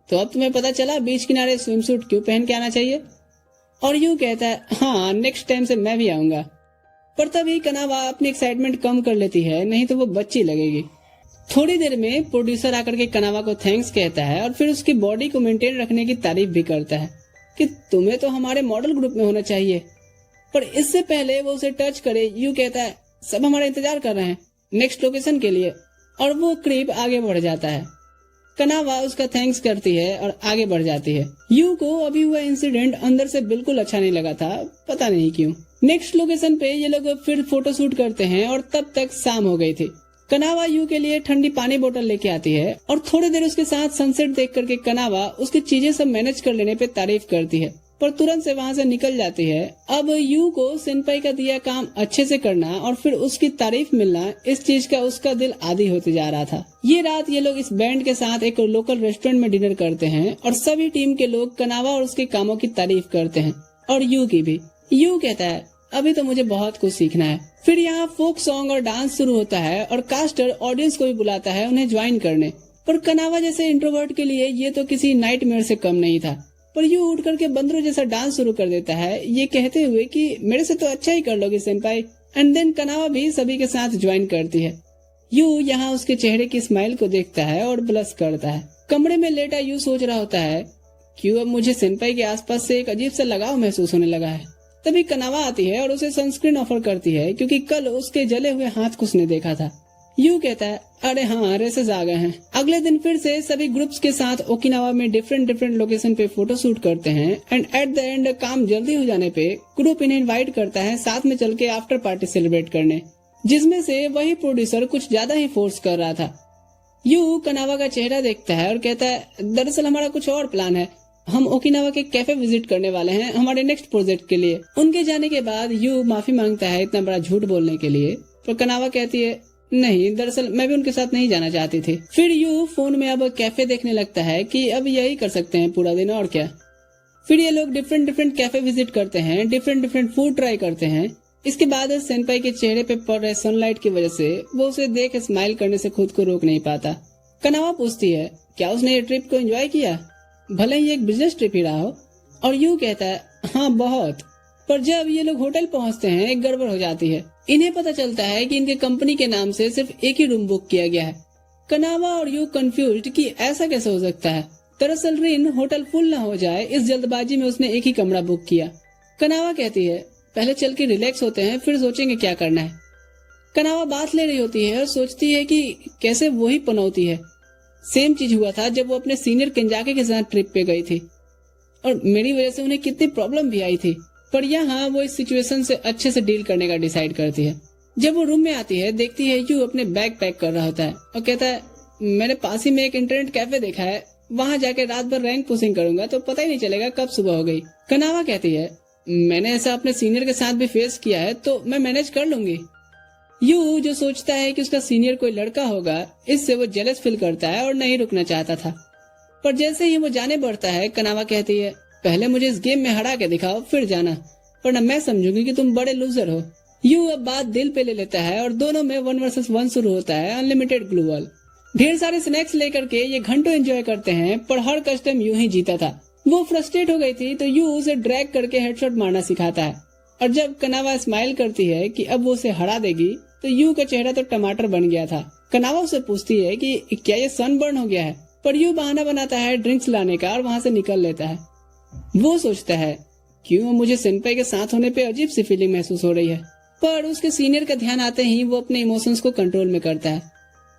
Speaker 1: तो अब तुम्हें पता चला बीच किनारे स्विम सूट क्यों पहन के आना चाहिए? और यू कहता है, हाँ नेक्स्ट टाइम से मैं भी आऊंगा। पर तभी कनावा अपनी एक्साइटमेंट कम कर लेती है, नहीं तो वो बच्ची लगेगी। थोड़ी देर में प्रोड्यूसर आकर के कनावा को थैंक्स कहता है और फिर उसकी बॉडी को मेंटेन रखने की तारीफ भी करता है कि तुम्हें तो हमारे मॉडल ग्रुप में होना चाहिए। पर इससे पहले वो उसे टच करे, यू कहता है, सब हमारा इंतजार कर रहे हैं नेक्स्ट लोकेशन के लिए, और वो क्रीप आगे बढ़ जाता है। कनावा उसका थैंक्स करती है और आगे बढ़ जाती है। यू को अभी हुआ इंसिडेंट अंदर से बिल्कुल अच्छा नहीं लगा था, पता नहीं क्यों। नेक्स्ट लोकेशन पे ये लोग फिर फोटो शूट करते हैं और तब तक शाम हो गई थी। कनावा यू के लिए ठंडी पानी बोतल लेके आती है और थोड़ी देर उसके साथ सनसेट देख करके कनावा उसकी चीजें सब मैनेज कर लेने पे तारीफ करती है, पर तुरंत से वहाँ से निकल जाती है। अब यू को सेनपाई का दिया काम अच्छे से करना और फिर उसकी तारीफ मिलना, इस चीज का उसका दिल आदी होते जा रहा था। ये रात ये लोग इस बैंड के साथ एक लोकल रेस्टोरेंट में डिनर करते हैं और सभी टीम के लोग कनावा और उसके कामों की तारीफ करते हैं और यू की भी। यू कहता है, अभी तो मुझे बहुत कुछ सीखना है। फिर यहाँ फोक सॉन्ग और डांस शुरू होता है और कास्टर ऑडियंस को भी बुलाता है उन्हें ज्वाइन करने। पर कनावा जैसे इंट्रोवर्ट के लिए ये तो किसी नाइटमेयर से कम नहीं था। पर यू उठ करके बंदरों जैसा डांस शुरू कर देता है, ये कहते हुए कि मेरे से तो अच्छा ही कर लोगे सेनपाई। एंड देन कनावा भी सभी के साथ ज्वाइन करती है। यू यहाँ उसके चेहरे की स्माइल को देखता है और ब्लश करता है। कमरे में लेटा यू सोच रहा होता है, क्यों अब मुझे सेनपाई के आसपास से एक अजीब सा लगाव महसूस होने लगा है। तभी कनावा आती है और उसे सनस्क्रीन ऑफर करती है क्योंकि कल उसके जले हुए हाथ को उसने देखा था। यू कहता है, अरे हाँ रेसेस आ गए हैं। अगले दिन फिर से सभी ग्रुप्स के साथ ओकिनावा में डिफरेंट लोकेशन पे फोटो शूट करते हैं एंड एट द एंड काम जल्दी हो जाने पे ग्रुप इन्हें इनवाइट करता है साथ में चल के आफ्टर पार्टी सेलिब्रेट करने, जिसमें से वही प्रोड्यूसर कुछ ज्यादा ही फोर्स कर रहा था। यू कनावा का चेहरा देखता है और कहता है, दरअसल हमारा कुछ और प्लान है, हम ओकिनावा के कैफे विजिट करने वाले हैं हमारे नेक्स्ट प्रोजेक्ट के लिए। उनके जाने के बाद यू माफी मांगता है इतना बड़ा झूठ बोलने के लिए, पर कनावा कहती है, नहीं दरअसल मैं भी उनके साथ नहीं जाना चाहती थी। फिर यू फोन में अब कैफे देखने लगता है कि अब यही कर सकते हैं पूरा दिन और क्या। फिर ये लोग डिफरेंट कैफे विजिट करते हैं, डिफरेंट फूड ट्राई करते हैं। इसके बाद सेनपाई के चेहरे पे पड़ रहे सनलाइट की वजह से वो उसे देख स्माइल करने से खुद को रोक नहीं पाता। कनावा पूछती है, क्या उसने ये ट्रिप को एंजॉय किया, भले ही एक बिजनेस ट्रिप ही रहा हो? और यू कहता है, हाँ बहुत। पर जब ये लोग होटल पहुंचते हैं एक गड़बड़ हो जाती है। इन्हें पता चलता है कि इनके कंपनी के नाम से सिर्फ एक ही रूम बुक किया गया है। कनावा और यू कंफ्यूज्ड कि ऐसा कैसे हो सकता है। दरअसल रिन होटल फुल न हो जाए इस जल्दबाजी में उसने एक ही कमरा बुक किया। कनावा कहती है, पहले चल के रिलैक्स होते हैं फिर सोचेंगे क्या करना है। कनावा बात ले रही होती है और सोचती है कि कैसे वो ही पनौती है। सेम चीज हुआ था जब वो अपने सीनियर केंजाके के साथ ट्रिप पे गई थी और मेरी वजह से उन्हें कितनी प्रॉब्लम भी आई थी। पर यहाँ वो इस सिचुएशन से अच्छे से डील करने का डिसाइड करती है। जब वो रूम में आती है देखती है यू अपने बैग पैक कर रहा होता है और कहता है, मैंने पास ही में एक इंटरनेट कैफे देखा है, वहाँ जाके रात भर रैंक पुशिंग करूंगा तो पता ही नहीं चलेगा कब सुबह हो गई। कनावा कहती है, मैंने ऐसा अपने सीनियर के साथ भी फेस किया है तो मैं मैनेज कर लूंगी। यू जो सोचता है कि उसका सीनियर कोई लड़का होगा, इससे वो जेलस फील करता है और नहीं रुकना चाहता था। पर जैसे ही वो जाने बढ़ता है कनावा कहती है, पहले मुझे इस गेम में हरा के दिखाओ फिर जाना, वरना मैं समझूंगी कि तुम बड़े लूजर हो। यू अब बात दिल पे ले लेता है और दोनों में 1 वर्सेस 1 शुरू होता है अनलिमिटेड ग्लू वॉल। ढेर सारे स्नैक्स लेकर के ये घंटों एंजॉय करते हैं, पर हर कस्टम यूं ही जीता था। वो फ्रस्ट्रेट हो गई थी तो यू उसे ड्रैग करके हेडशॉट मारना सिखाता है और जब कनावा स्माइल करती है कि अब वो उसे हरा देगी तो यू का चेहरा तो टमाटर बन गया था। कनावा उसे पूछती है कि क्या ये सनबर्न हो गया है? पर यू बहाना बनाता है ड्रिंक्स लाने का और वहाँ से निकल लेता है। वो सोचता है क्यों मुझे सेनपाई के साथ होने पे अजीब सी फीलिंग महसूस हो रही है, पर उसके सीनियर का ध्यान आते ही वो अपने इमोशंस को कंट्रोल में करता है।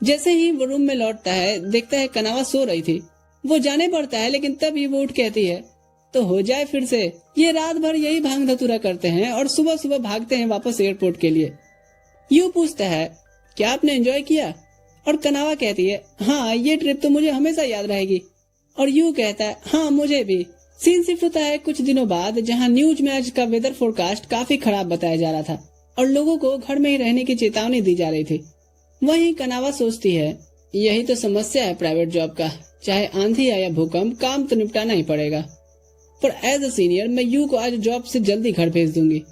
Speaker 1: जैसे ही वो रूम में लौटता है देखता है कनावा सो रही थी। वो जाने पड़ता है लेकिन तभी वो उठ कहती है तो हो जाए फिर से। ये रात भर यही भांग धतूरा करते हैं और सुबह सुबह भागते हैं वापस एयरपोर्ट के लिए। यू पूछता है क्या आपने एंजॉय किया, और कनावा कहती है हाँ ये ट्रिप तो मुझे हमेशा याद रहेगी। और यू कहता है हाँ मुझे भी। सीन शिफ्ट होता है कुछ दिनों बाद, जहाँ न्यूज में आज का वेदर फोरकास्ट काफी खराब बताया जा रहा था और लोगों को घर में ही रहने की चेतावनी दी जा रही थी। वहीं कनावा सोचती है यही तो समस्या है प्राइवेट जॉब का, चाहे आंधी आया या भूकंप काम तो निपटाना ही पड़ेगा। पर एज अ सीनियर मैं यू को आज जॉब से जल्दी घर भेज दूंगी।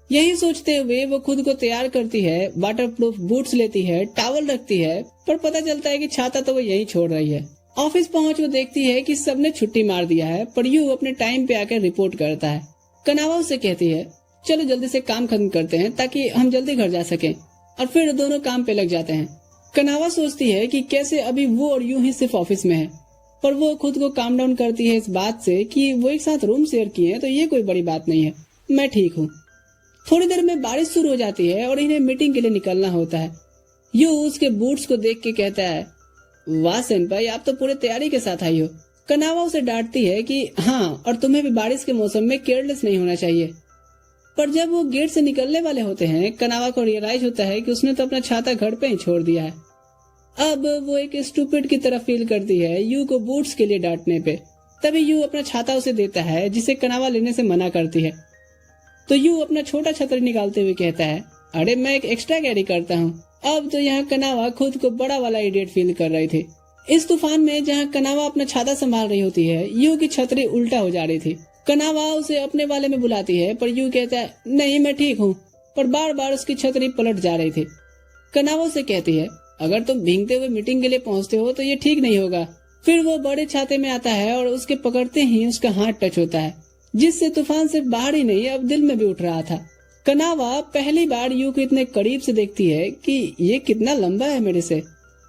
Speaker 1: यही सोचते हुए वो खुद को तैयार करती है, वाटरप्रूफ बूट्स लेती है, टॉवल रखती है, पर पता चलता है कि छाता तो वो यहीं छोड़ रही है। ऑफिस पहुंच वो देखती है कि सबने छुट्टी मार दिया है, पर यू अपने टाइम पे आकर रिपोर्ट करता है। कनावा उसे कहती है चलो जल्दी से काम खत्म करते हैं ताकि हम जल्दी घर जा सकें, और फिर दोनों काम पे लग जाते हैं। कनावा सोचती है कि कैसे अभी वो और यूं ही सिर्फ ऑफिस में है, पर वो खुद को काम डाउन करती है इस बात से कि वो एक साथ रूम शेयर किए हैं तो ये कोई बड़ी बात नहीं है, मैं ठीक हूँ। थोड़ी देर में बारिश शुरू हो जाती है और इन्हें मीटिंग के लिए निकलना होता है। यू उसके बूट्स को देख के कहता है वाह सेनपाई आप तो पूरे तैयारी के साथ आई हो। कनावा उसे डांटती है कि हाँ और तुम्हें भी बारिश के मौसम में केयरलेस नहीं होना चाहिए। पर जब वो गेट से निकलने वाले होते हैं कनावा को रियलाइज होता है कि उसने तो अपना छाता घर पे ही छोड़ दिया है। अब वो एक स्टूपिड की तरह फील करती है यू को बूट्स के लिए डांटने पे। तभी यू अपना छाता उसे देता है जिसे कनावा लेने से मना करती है। तो यू अपना छोटा छतरी निकालते हुए कहता है अरे मैं एक एक्स्ट्रा कैरी करता हूँ। अब तो यहाँ कनावा खुद को बड़ा वाला इडियट फील कर रही थी। इस तूफान में जहाँ कनावा अपना छाता संभाल रही होती है यू की छतरी उल्टा हो जा रही थी। कनावा उसे अपने वाले में बुलाती है पर यू कहता है नहीं मैं ठीक हूँ, पर बार बार उसकी छतरी पलट जा रही थी। कनावा उसे कहती है अगर तुम भीगते हुए मीटिंग के लिए पहुँचते हो तो ये ठीक नहीं होगा। फिर वो बड़े छाते में आता है और उसके पकड़ते ही उसका हाथ टच होता है, जिससे तूफान सिर्फ बाहर ही नहीं अब दिल में भी उठ रहा था। कनावा पहली बार यू को इतने करीब से देखती है कि ये कितना लंबा है मेरे से।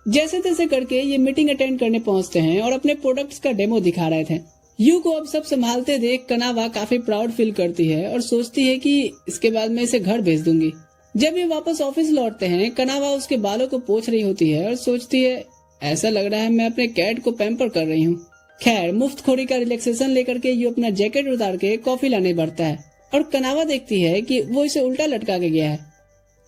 Speaker 1: जैसे तैसे करके ये मीटिंग अटेंड करने पहुंचते हैं और अपने प्रोडक्ट्स का डेमो दिखा रहे थे। यू को अब सब संभालते देख कनावा काफी प्राउड फील करती है और सोचती है कि इसके बाद मैं इसे घर भेज दूंगी। जब ये वापस ऑफिस लौटते हैं कनावा उसके बालों को पोंछ रही होती है और सोचती है ऐसा लग रहा है मैं अपने कैट को पैम्पर कर रही हूँ। खैर मुफ्तखोरी का रिलैक्सेशन लेकर के यू अपना जैकेट उतार के कॉफी लाने बढ़ता है और कनावा देखती है कि वो इसे उल्टा लटका के गया है।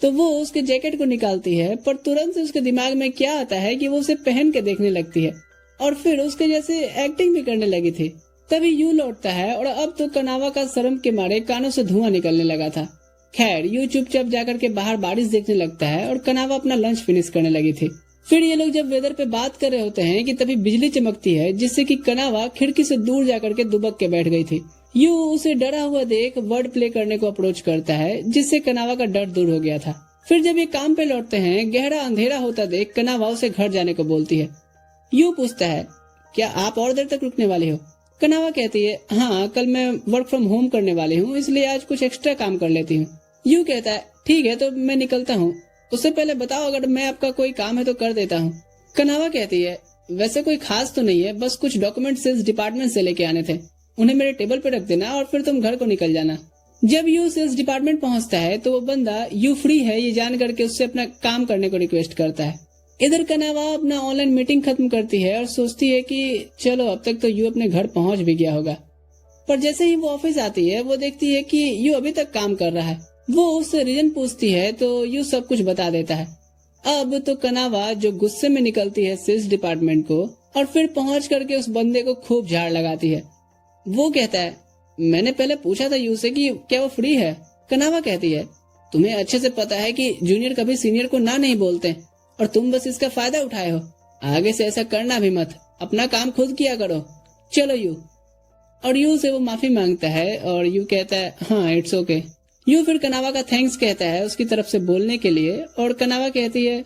Speaker 1: तो वो उसके जैकेट को निकालती है, पर तुरंत से उसके दिमाग में क्या आता है कि वो उसे पहन के देखने लगती है और फिर उसके जैसे एक्टिंग भी करने लगी थी। तभी यू लौटता है और अब तो कनावा का शर्म के मारे कानों से धुआं निकलने लगा था। खैर यू चुपचाप जाकर के बाहर बारिश देखने लगता है और कनावा अपना लंच फिनिश करने लगी थी। फिर ये लोग जब वेदर पे बात कर रहे होते हैं कि तभी बिजली चमकती है, जिससे कि कनावा खिड़की से दूर जाकर के दुबक के बैठ गई थी। यू उसे डरा हुआ देख वर्ड प्ले करने को अप्रोच करता है, जिससे कनावा का डर दूर हो गया था। फिर जब ये काम पे लौटते हैं गहरा अंधेरा होता देख कनावा उसे घर जाने को बोलती है। यू पूछता है क्या आप और देर तक रुकने वाली हो? कनावा कहती है हाँ कल मैं वर्क फ्रॉम होम करने वाली हूँ, इसलिए आज कुछ एक्स्ट्रा काम कर लेती हूँ। यू कहता है ठीक है तो मैं निकलता हूँ, उससे पहले बताओ अगर मैं आपका कोई काम है तो कर देता हूँ। कनावा कहती है वैसे कोई खास तो नहीं है, बस कुछ डॉक्यूमेंट सेल्स डिपार्टमेंट से लेके आने थे, उन्हें मेरे टेबल पे रख देना और फिर तुम घर को निकल जाना। जब यू सेल्स डिपार्टमेंट पहुंचता है तो वो बंदा यू फ्री है ये जान करके उससे अपना काम करने को रिक्वेस्ट करता है। इधर कनावा अपना ऑनलाइन मीटिंग खत्म करती है और सोचती है कि चलो अब तक तो यू अपने घर पहुंच भी गया होगा। पर जैसे ही वो ऑफिस आती है वो देखती है कि यू अभी तक काम कर रहा है। वो उससे रीजन पूछती है तो यू सब कुछ बता देता है। अब तो कनावा जो गुस्से में निकलती है सेल्स डिपार्टमेंट को और फिर पहुंच करके उस बंदे को खूब झाड़ लगाती है। वो कहता है मैंने पहले पूछा था यू से कि क्या वो फ्री है। कनावा कहती है तुम्हें अच्छे से पता है कि जूनियर कभी सीनियर को ना नहीं बोलते और तुम बस इसका फायदा उठाए हो। आगे से ऐसा करना भी मत, अपना काम खुद किया करो। चलो यू। और यू से वो माफी मांगता है और यू कहता है हाँ इट्स ओके। यू फिर कनावा का थैंक्स कहता है उसकी तरफ से बोलने के लिए और कनावा कहती है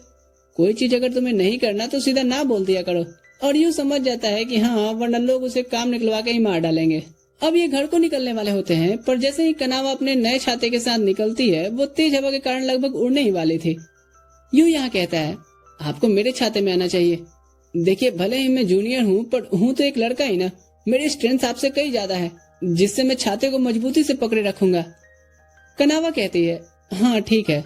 Speaker 1: कोई चीज अगर तुम्हें नहीं करना तो सीधा ना बोल दिया करो। और यू समझ जाता है कि हाँ वरना लोग उसे काम निकलवा के ही मार डालेंगे। अब ये घर को निकलने वाले होते हैं, पर जैसे ही कनावा अपने नए छाते के साथ निकलती है वो तेज हवा के कारण लगभग उड़ने ही वाली थी। यू यहाँ कहता है आपको मेरे छाते में आना चाहिए। देखिए भले ही मैं जूनियर हूँ पर हूँ तो एक लड़का ही ना। मेरी स्ट्रेंथ आपसे कई ज्यादा है, जिससे मैं छाते को मजबूती से पकड़े रखूंगा। कनावा कहती है हाँ ठीक है।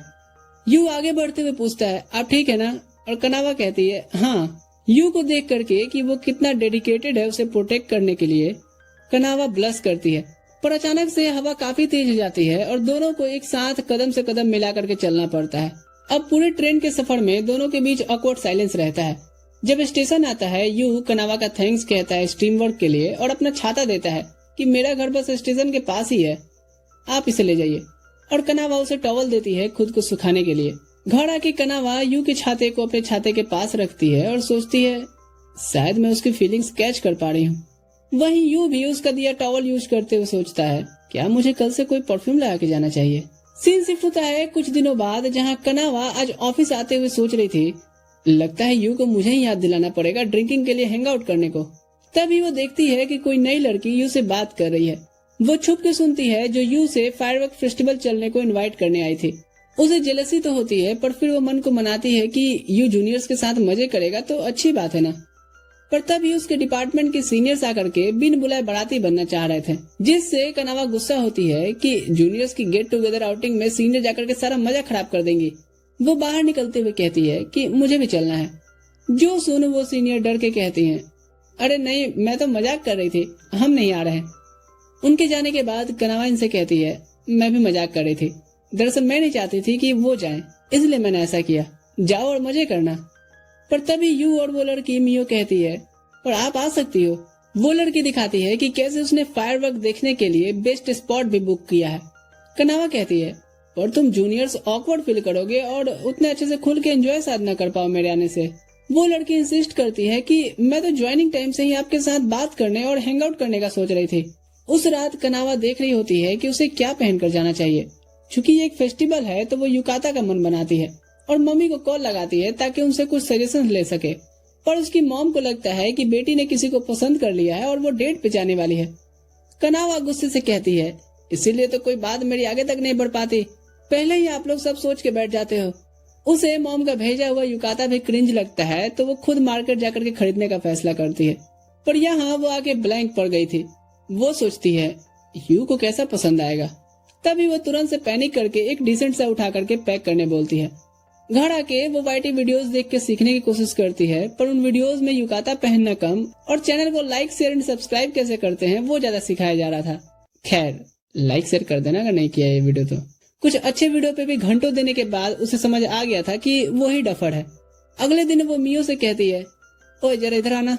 Speaker 1: यू आगे बढ़ते हुए पूछता है आप ठीक है ना? और कनावा कहती है हाँ। यू को देख करके कि वो कितना डेडिकेटेड है उसे प्रोटेक्ट करने के लिए, कनावा ब्लश करती है। पर अचानक से हवा काफी तेज हो जाती है और दोनों को एक साथ कदम से कदम मिला करके चलना पड़ता है। अब पूरे ट्रेन के सफर में दोनों के बीच ऑकवर्ड साइलेंस रहता है। जब स्टेशन आता है यू कनावा का थैंक्स कहता है टीम वर्क के लिए और अपना छाता देता है कि मेरा घर बस स्टेशन के पास ही है, आप इसे ले जाइए। और कनावा उसे टॉवल देती है खुद को सुखाने के लिए। घर आके कनावा यू के छाते को अपने छाते के पास रखती है और सोचती है शायद मैं उसकी फीलिंग्स कैच कर पा रही हूँ। वहीं यू भी उसका दिया टॉवल यूज करते हुए सोचता है क्या मुझे कल से कोई परफ्यूम लगा के जाना चाहिए। सीन शिफ्ट होता है कुछ दिनों बाद, जहाँ कनावा आज ऑफिस आते हुए सोच रही थी लगता है यू को मुझे ही याद दिलाना पड़ेगा ड्रिंकिंग के लिए हैंग आउट करने को। तभी वो देखती है कि कोई नई लड़की यू से बात कर रही है। वो छुप के सुनती है जो यू से फायरवर्क फेस्टिवल चलने को इनवाइट करने आई थी। उसे जेलसी तो होती है पर फिर वो मन को मनाती है कि यू जूनियर्स के साथ मजे करेगा तो अच्छी बात है ना। पर तभी उसके डिपार्टमेंट के सीनियर्स आकर के बिन बुलाए बाराती बनना चाह रहे थे, जिससे कनावा गुस्सा होती है कि जूनियर्स की गेट टुगेदर आउटिंग में सीनियर जाकर के सारा मजा खराब कर देंगी। वो बाहर निकलते हुए कहती है कि मुझे भी चलना है। जो सुन वो सीनियर डर के कहती हैं अरे नहीं मैं तो मजाक कर रही थी, हम नहीं आ रहे हैं। उनके जाने के बाद कनावा इनसे कहती है मैं भी मजाक कर रही थी, दरअसल मैं नहीं चाहती थी कि वो जाएं, इसलिए मैंने ऐसा किया, जाओ और मजे करना। पर तभी यू और वो लड़की मियो कहती है और आप आ सकती हो। वो लड़की दिखाती है कि कैसे उसने फायरवर्क देखने के लिए बेस्ट स्पॉट भी बुक किया है। कनावा कहती है पर तुम जूनियर्स ऑकवर्ड फील करोगे और उतने अच्छे से खुल के एंजॉय शायद न कर पाओ मेरे आने से। वो लड़की इंसिस्ट करती है कि मैं तो ज्वाइनिंग टाइम से ही आपके साथ बात करने और हैंग आउट करने का सोच रही थी। उस रात कनावा देख रही होती है कि उसे क्या पहनकर जाना चाहिए। चूंकि ये एक फेस्टिवल है तो वो युकाता का मन बनाती है और मम्मी को कॉल लगाती है ताकि उनसे कुछ सजेशन ले सके। पर उसकी मॉम को लगता है कि बेटी ने किसी को पसंद कर लिया है और वो डेट पे जाने वाली है। कनावा गुस्से से कहती है इसीलिए तो कोई बात मेरी आगे तक नहीं बढ़ पाती, पहले ही आप लोग सब सोच के बैठ जाते हो। उसे मॉम का भेजा हुआ युकाता भी क्रिंज लगता है तो वो खुद मार्केट जाकर के खरीदने का फैसला करती है। पर यहाँ वो आके ब्लैंक पड़ गई थी। वो सोचती है यू को कैसा पसंद आएगा। तभी वो तुरंत से पैनिक करके एक डिसेंट सा उठा करके पैक करने बोलती है। घर आके वो वाईटी वीडियोस देख के सीखने की कोशिश करती है, पर उन वीडियोस में युकाता पहनना कम और चैनल को लाइक शेयर एंड सब्सक्राइब कैसे करते हैं वो ज्यादा सिखाया जा रहा था। खैर लाइक शेयर कर देना अगर नहीं किया ये वीडियो तो। कुछ अच्छे वीडियो पे भी घंटों देने के बाद उसे समझ आ गया था कि वो ही डफर है। अगले दिन वो मियो से कहती है ओए जरा इधर आना।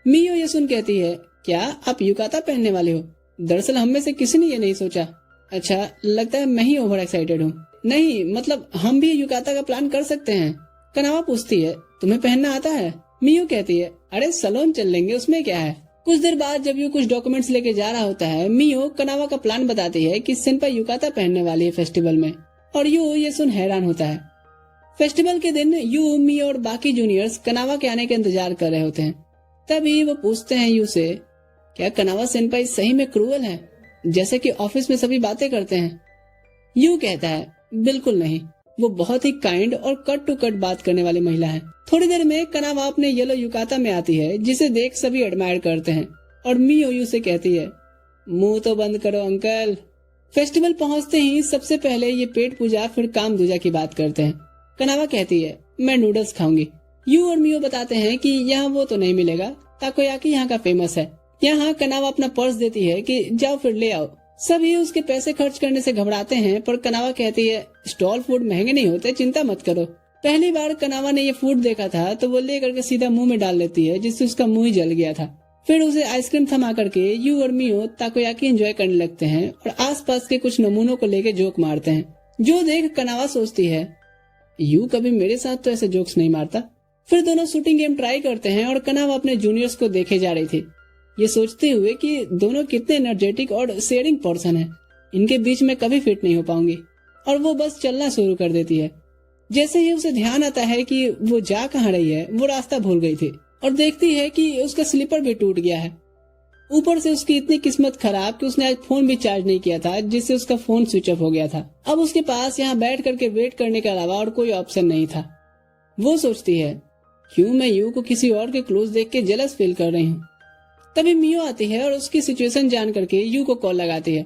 Speaker 1: मियो ये सुन कहती है क्या आप युकाता पहनने वाले हो? दरअसल हम में से किसी ने ये नहीं सोचा। अच्छा लगता है मैं ही ओवर एक्साइटेड हूँ। नहीं मतलब हम भी युकाता का प्लान कर सकते हैं। कनावा पूछती है तुम्हें पहनना आता है? मियो कहती है अरे सलोन चल लेंगे उसमें क्या है। कुछ देर बाद जब यू कुछ डॉक्यूमेंट्स लेके जा रहा होता है, मियो कनावा का प्लान बताती है कि सेनपाई युकाता पहनने वाली है फेस्टिवल में, और यू ये सुन हैरान होता है। फेस्टिवल के दिन यू, मियो और बाकी जूनियर्स कनावा के आने का इंतजार कर रहे होते हैं। तभी वो पूछते हैं यू से क्या कनावा सेनपाई सही में क्रूअल है जैसे कि ऑफिस में सभी बातें करते हैं? यू कहता है बिल्कुल नहीं, वो बहुत ही काइंड और कट टू कट बात करने वाली महिला है। थोड़ी देर में कनावा अपने येलो युकाता में आती है जिसे देख सभी एडमायर करते हैं और मियो यू से कहती है मुंह तो बंद करो अंकल। फेस्टिवल पहुंचते ही सबसे पहले ये पेट पूजा फिर काम दूजा की बात करते हैं। कनावा कहती है मैं नूडल्स खाऊंगी। यू और मियो बताते हैं कि यहाँ वो तो नहीं मिलेगा, ताकोयाकी यहाँ का फेमस है। यहाँ कनावा अपना पर्स देती है कि जाओ फिर ले आओ। सभी उसके पैसे खर्च करने से घबराते हैं, पर कनावा कहती है स्टॉल फूड महंगे नहीं होते, चिंता मत करो। पहली बार कनावा ने ये फूड देखा था तो वो लेकर के सीधा मुंह में डाल लेती है, जिससे उसका मुंह ही जल गया था। फिर उसे आइसक्रीम थमा करके यू और मियो ताकोयाकी एंजॉय करने लगते हैं और आसपास के कुछ नमूनों को लेके जोक मारते हैं, जो देख कनावा सोचती है यू कभी मेरे साथ तो ऐसे जोक्स नहीं मारता। फिर दोनों शूटिंग गेम ट्राई करते हैं और कनावा अपने जूनियर्स को देखे जा रही थी, ये सोचते हुए कि दोनों कितने एनर्जेटिक और शेयरिंग पर्सन हैं, इनके बीच में कभी फिट नहीं हो पाऊंगी। और वो बस चलना शुरू कर देती है। जैसे ही उसे ध्यान आता है कि वो जा कहाँ रही है, वो रास्ता भूल गई थी और देखती है कि उसका स्लीपर भी टूट गया है। ऊपर से उसकी इतनी किस्मत खराब कि उसने आज फोन भी चार्ज नहीं किया था, जिससे उसका फोन स्विच ऑफ हो गया था। अब उसके पास यहाँ बैठ करके वेट करने के अलावा और कोई ऑप्शन नहीं था। वो सोचती है क्यों मैं यू को किसी और के क्लोज देख के जेलस फील कर रही हूँ। तभी मियो आती है और उसकी सिचुएशन जान करके यू को कॉल लगाती है।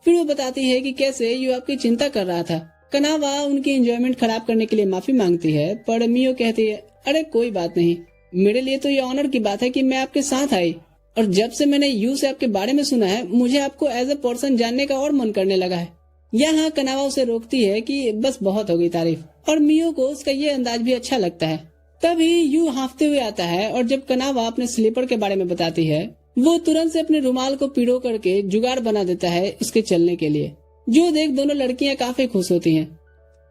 Speaker 1: फिर वो बताती है कि कैसे यू आपकी चिंता कर रहा था। कनावा उनकी एंजॉयमेंट खराब करने के लिए माफी मांगती है, पर मियो कहती है, अरे कोई बात नहीं, मेरे लिए तो ये ऑनर की बात है कि मैं आपके साथ आई, और जब से मैंने यू से आपके बारे में सुना है मुझे आपको एज अ पर्सन जानने का और मन करने लगा है। यहाँ कनावा उसे रोकती है कि बस बहुत हो गई तारीफ, और मियो को उसका ये अंदाज भी अच्छा लगता है। तभी यू हांफते हुए आता है और जब कनावा अपने स्लीपर के बारे में बताती है, वो तुरंत से अपने रुमाल को पिरो करके जुगाड़ बना देता है इसके चलने के लिए, जो देख दोनों लड़कियां काफी खुश होती हैं।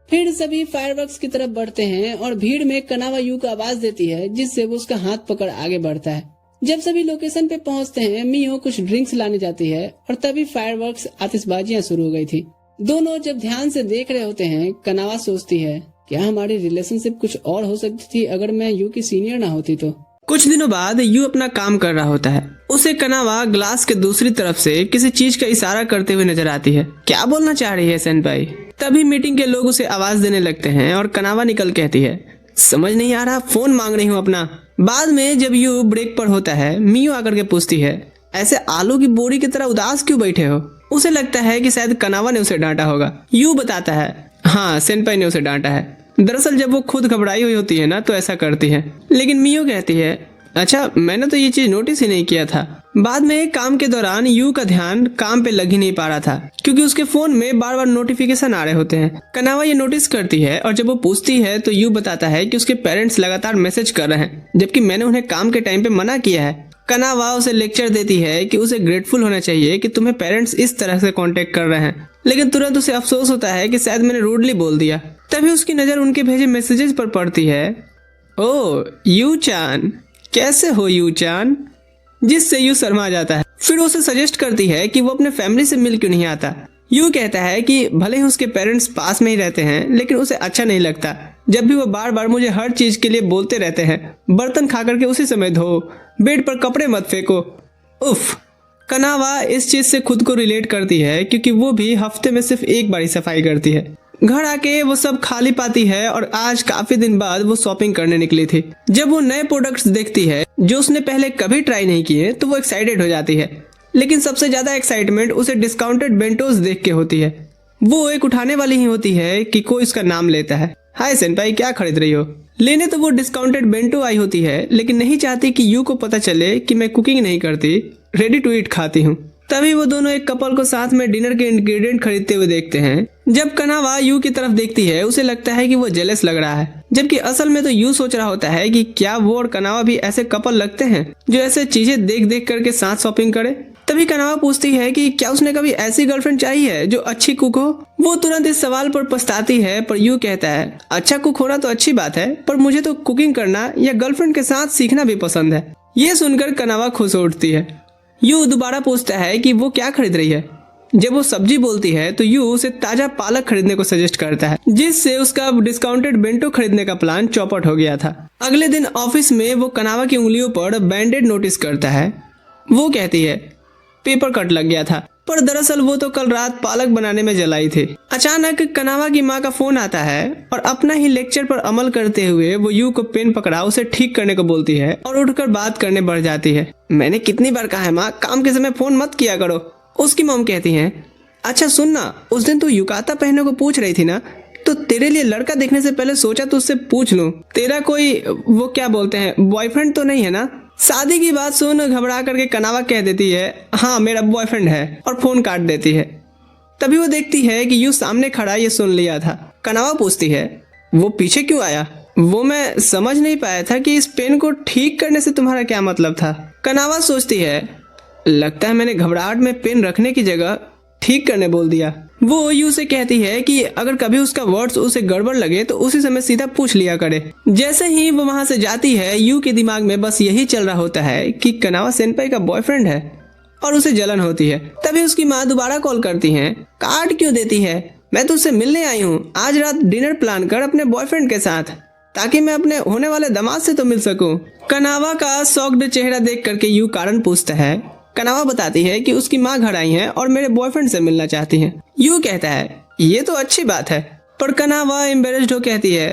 Speaker 1: फिर सभी फायरवर्क्स की तरफ बढ़ते हैं और भीड़ में कनावा यू को आवाज देती है, जिससे वो उसका हाथ पकड़ आगे बढ़ता है। जब सभी लोकेशन पे पहुंचते हैं, मियो कुछ ड्रिंक्स लाने जाती है और तभी फायरवर्क्स आतिशबाजियां शुरू हो गई थी। दोनों जब ध्यान से देख रहे होते हैं, कनावा सोचती है, क्या हमारी रिलेशनशिप कुछ और हो सकती थी अगर मैं यू की सीनियर ना होती तो।
Speaker 5: कुछ दिनों बाद यू अपना काम कर रहा होता है। उसे कनावा ग्लास के दूसरी तरफ से किसी चीज का इशारा करते हुए नजर आती है। क्या बोलना चाह रही है सेनपाई? तभी मीटिंग के लोग उसे आवाज देने लगते हैं और कनावा निकल कहती है, समझ नहीं आ रहा, फोन मांग रही हूँ अपना। बाद में जब यू ब्रेक पर होता है, मियो आकर के पूछती है, ऐसे आलू की बोरी की तरह उदास क्यों बैठे हो? उसे लगता है कि शायद कनावा ने उसे डांटा होगा। यू बताता है, हाँ सेनपाई ने उसे डांटा है। दरअसल जब वो खुद घबराई हुई होती है ना तो ऐसा करती है। लेकिन मियो कहती है, अच्छा मैंने तो ये चीज नोटिस ही नहीं किया था। बाद में काम के दौरान यू का ध्यान काम पे लग ही नहीं पा रहा था, क्योंकि उसके फोन में बार बार नोटिफिकेशन आ रहे होते हैं। कनावा ये नोटिस करती है और जब वो पूछती है तो यू बताता है कि उसके पेरेंट्स लगातार मैसेज कर रहे हैं, जबकि मैंने उन्हें काम के टाइम पे मना किया है। कनावा उसे लेक्चर देती है कि उसे ग्रेटफुल होना चाहिए कि तुम्हें पेरेंट्स इस तरह से कांटेक्ट कर रहे हैं, लेकिन तुरंत उसे अफसोस होता है कि शायद मैंने रूडली बोल दिया। तभी उसकी नजर उनके भेजे मैसेजेस पर पड़ती है। ओ यू चान, कैसे हो यू चान? जिससे यू शर्मा जाता है। फिर उसे सजेस्ट करती है कि वो अपने फैमिली से मिल क्यों नहीं आता। यू कहता है कि भले ही उसके पेरेंट्स पास में ही रहते हैं, लेकिन उसे अच्छा नहीं लगता जब भी वो बार बार मुझे हर चीज के लिए बोलते रहते हैं, बर्तन खा करके उसी समय धो, बेड पर कपड़े मत फेंको। उफ। कनावा इस चीज से खुद को रिलेट करती है, क्योंकि वो भी हफ्ते में सिर्फ एक बार ही सफाई करती है। घर आके वो सब खाली पाती है और आज काफी दिन बाद वो शॉपिंग करने निकली थी। जब वो नए प्रोडक्ट्स देखती है जो उसने पहले कभी ट्राई नहीं किए, तो वो एक्साइटेड हो जाती है। लेकिन सबसे ज्यादा एक्साइटमेंट उसे डिस्काउंटेड बेंटोस देख के होती है। वो एक उठाने वाली ही होती है कि कोई इसका नाम लेता है। हाय सेनपाई, क्या खरीद रही हो? लेने तो वो डिस्काउंटेड बेंटो आई होती है, लेकिन नहीं चाहती कि यू को पता चले कि मैं कुकिंग नहीं करती, रेडी टू ईट खाती हूँ। तभी वो दोनों एक कपल को साथ में डिनर के इंग्रेडिएंट खरीदते हुए देखते हैं। जब कनावा यू की तरफ देखती है, उसे लगता है कि वो जेलस लग रहा है, जबकि असल में तो यू सोच रहा होता है कि क्या वो और कनावा भी ऐसे कपल लगते हैं जो ऐसे चीजें देख देख करके साथ शॉपिंग करे। तभी कनावा पूछती है कि क्या उसने कभी ऐसी गर्लफ्रेंड चाहिए है जो अच्छी कुक हो। वो तुरंत इस सवाल पर पछताती है, पर यू कहता है, अच्छा कुक होना तो अच्छी बात है, पर मुझे तो कुकिंग करना या गर्लफ्रेंड के साथ सीखना भी पसंद है। ये सुनकर कनावा खुश हो उठती है। यू दोबारा पूछता है कि वो क्या खरीद रही है। जब वो सब्जी बोलती है तो यू उसे ताजा पालक खरीदने को सजेस्ट करता है, जिससे उसका डिस्काउंटेड बेंटो खरीदने का प्लान चौपट हो गया था। अगले दिन ऑफिस में वो कनावा की उंगलियों पर बैंडेड नोटिस करता है। वो कहती है, पेपर कट लग गया था, पर दरअसल वो तो कल रात पालक बनाने में जलाई थी। अचानक कनावा की माँ का फोन आता है और अपना ही लेक्चर पर अमल करते हुए वो यू को पेन पकड़ा उसे ठीक करने को बोलती है और उठकर बात करने बढ़ जाती है। मैंने कितनी बार कहा है माँ, काम के समय फोन मत किया करो। उसकी मॉम कहती है, अच्छा सुन ना, उस दिन तू युकाता पहनने को पूछ रही थी ना, तो तेरे लिए लड़का देखने से पहले सोचा तो उससे पूछ लूं, तेरा कोई वो क्या बोलते हैं बॉयफ्रेंड तो नहीं है ना? शादी की बात सुन घबरा करके कनावा कह देती है, हाँ मेरा बॉयफ्रेंड है, और फोन काट देती है। तभी वो देखती है कि यू सामने खड़ा ये सुन लिया था। कनावा पूछती है, वो पीछे क्यों आया? वो मैं समझ नहीं पाया था कि इस पेन को ठीक करने से तुम्हारा क्या मतलब था। कनावा सोचती है, लगता है मैंने घबराहट में पेन रखने की जगह ठीक करने बोल दिया। वो यू से कहती है कि अगर कभी उसका वर्ड्स उसे गड़बड़ लगे तो उसी समय सीधा पूछ लिया करे। जैसे ही वो वहां से जाती है, यू के दिमाग में बस यही चल रहा होता है कि कनावा सेनपाई का बॉयफ्रेंड है और उसे जलन होती है। तभी उसकी माँ दोबारा कॉल करती है। कार्ड क्यों देती है? मैं तो उससे मिलने आई हूँ, आज रात डिनर प्लान कर अपने बॉयफ्रेंड के साथ, ताकि मैं अपने होने वाले दामाद से तो मिल सकूं। कनावा का शॉक्ड चेहरा देख करके यू कारण पूछता है। कनावा बताती है कि उसकी माँ घर आई हैं और मेरे बॉयफ्रेंड से मिलना चाहती हैं। यू कहता है, ये तो अच्छी बात है, पर कनावा एम्बेरेस्ड हो कहती है,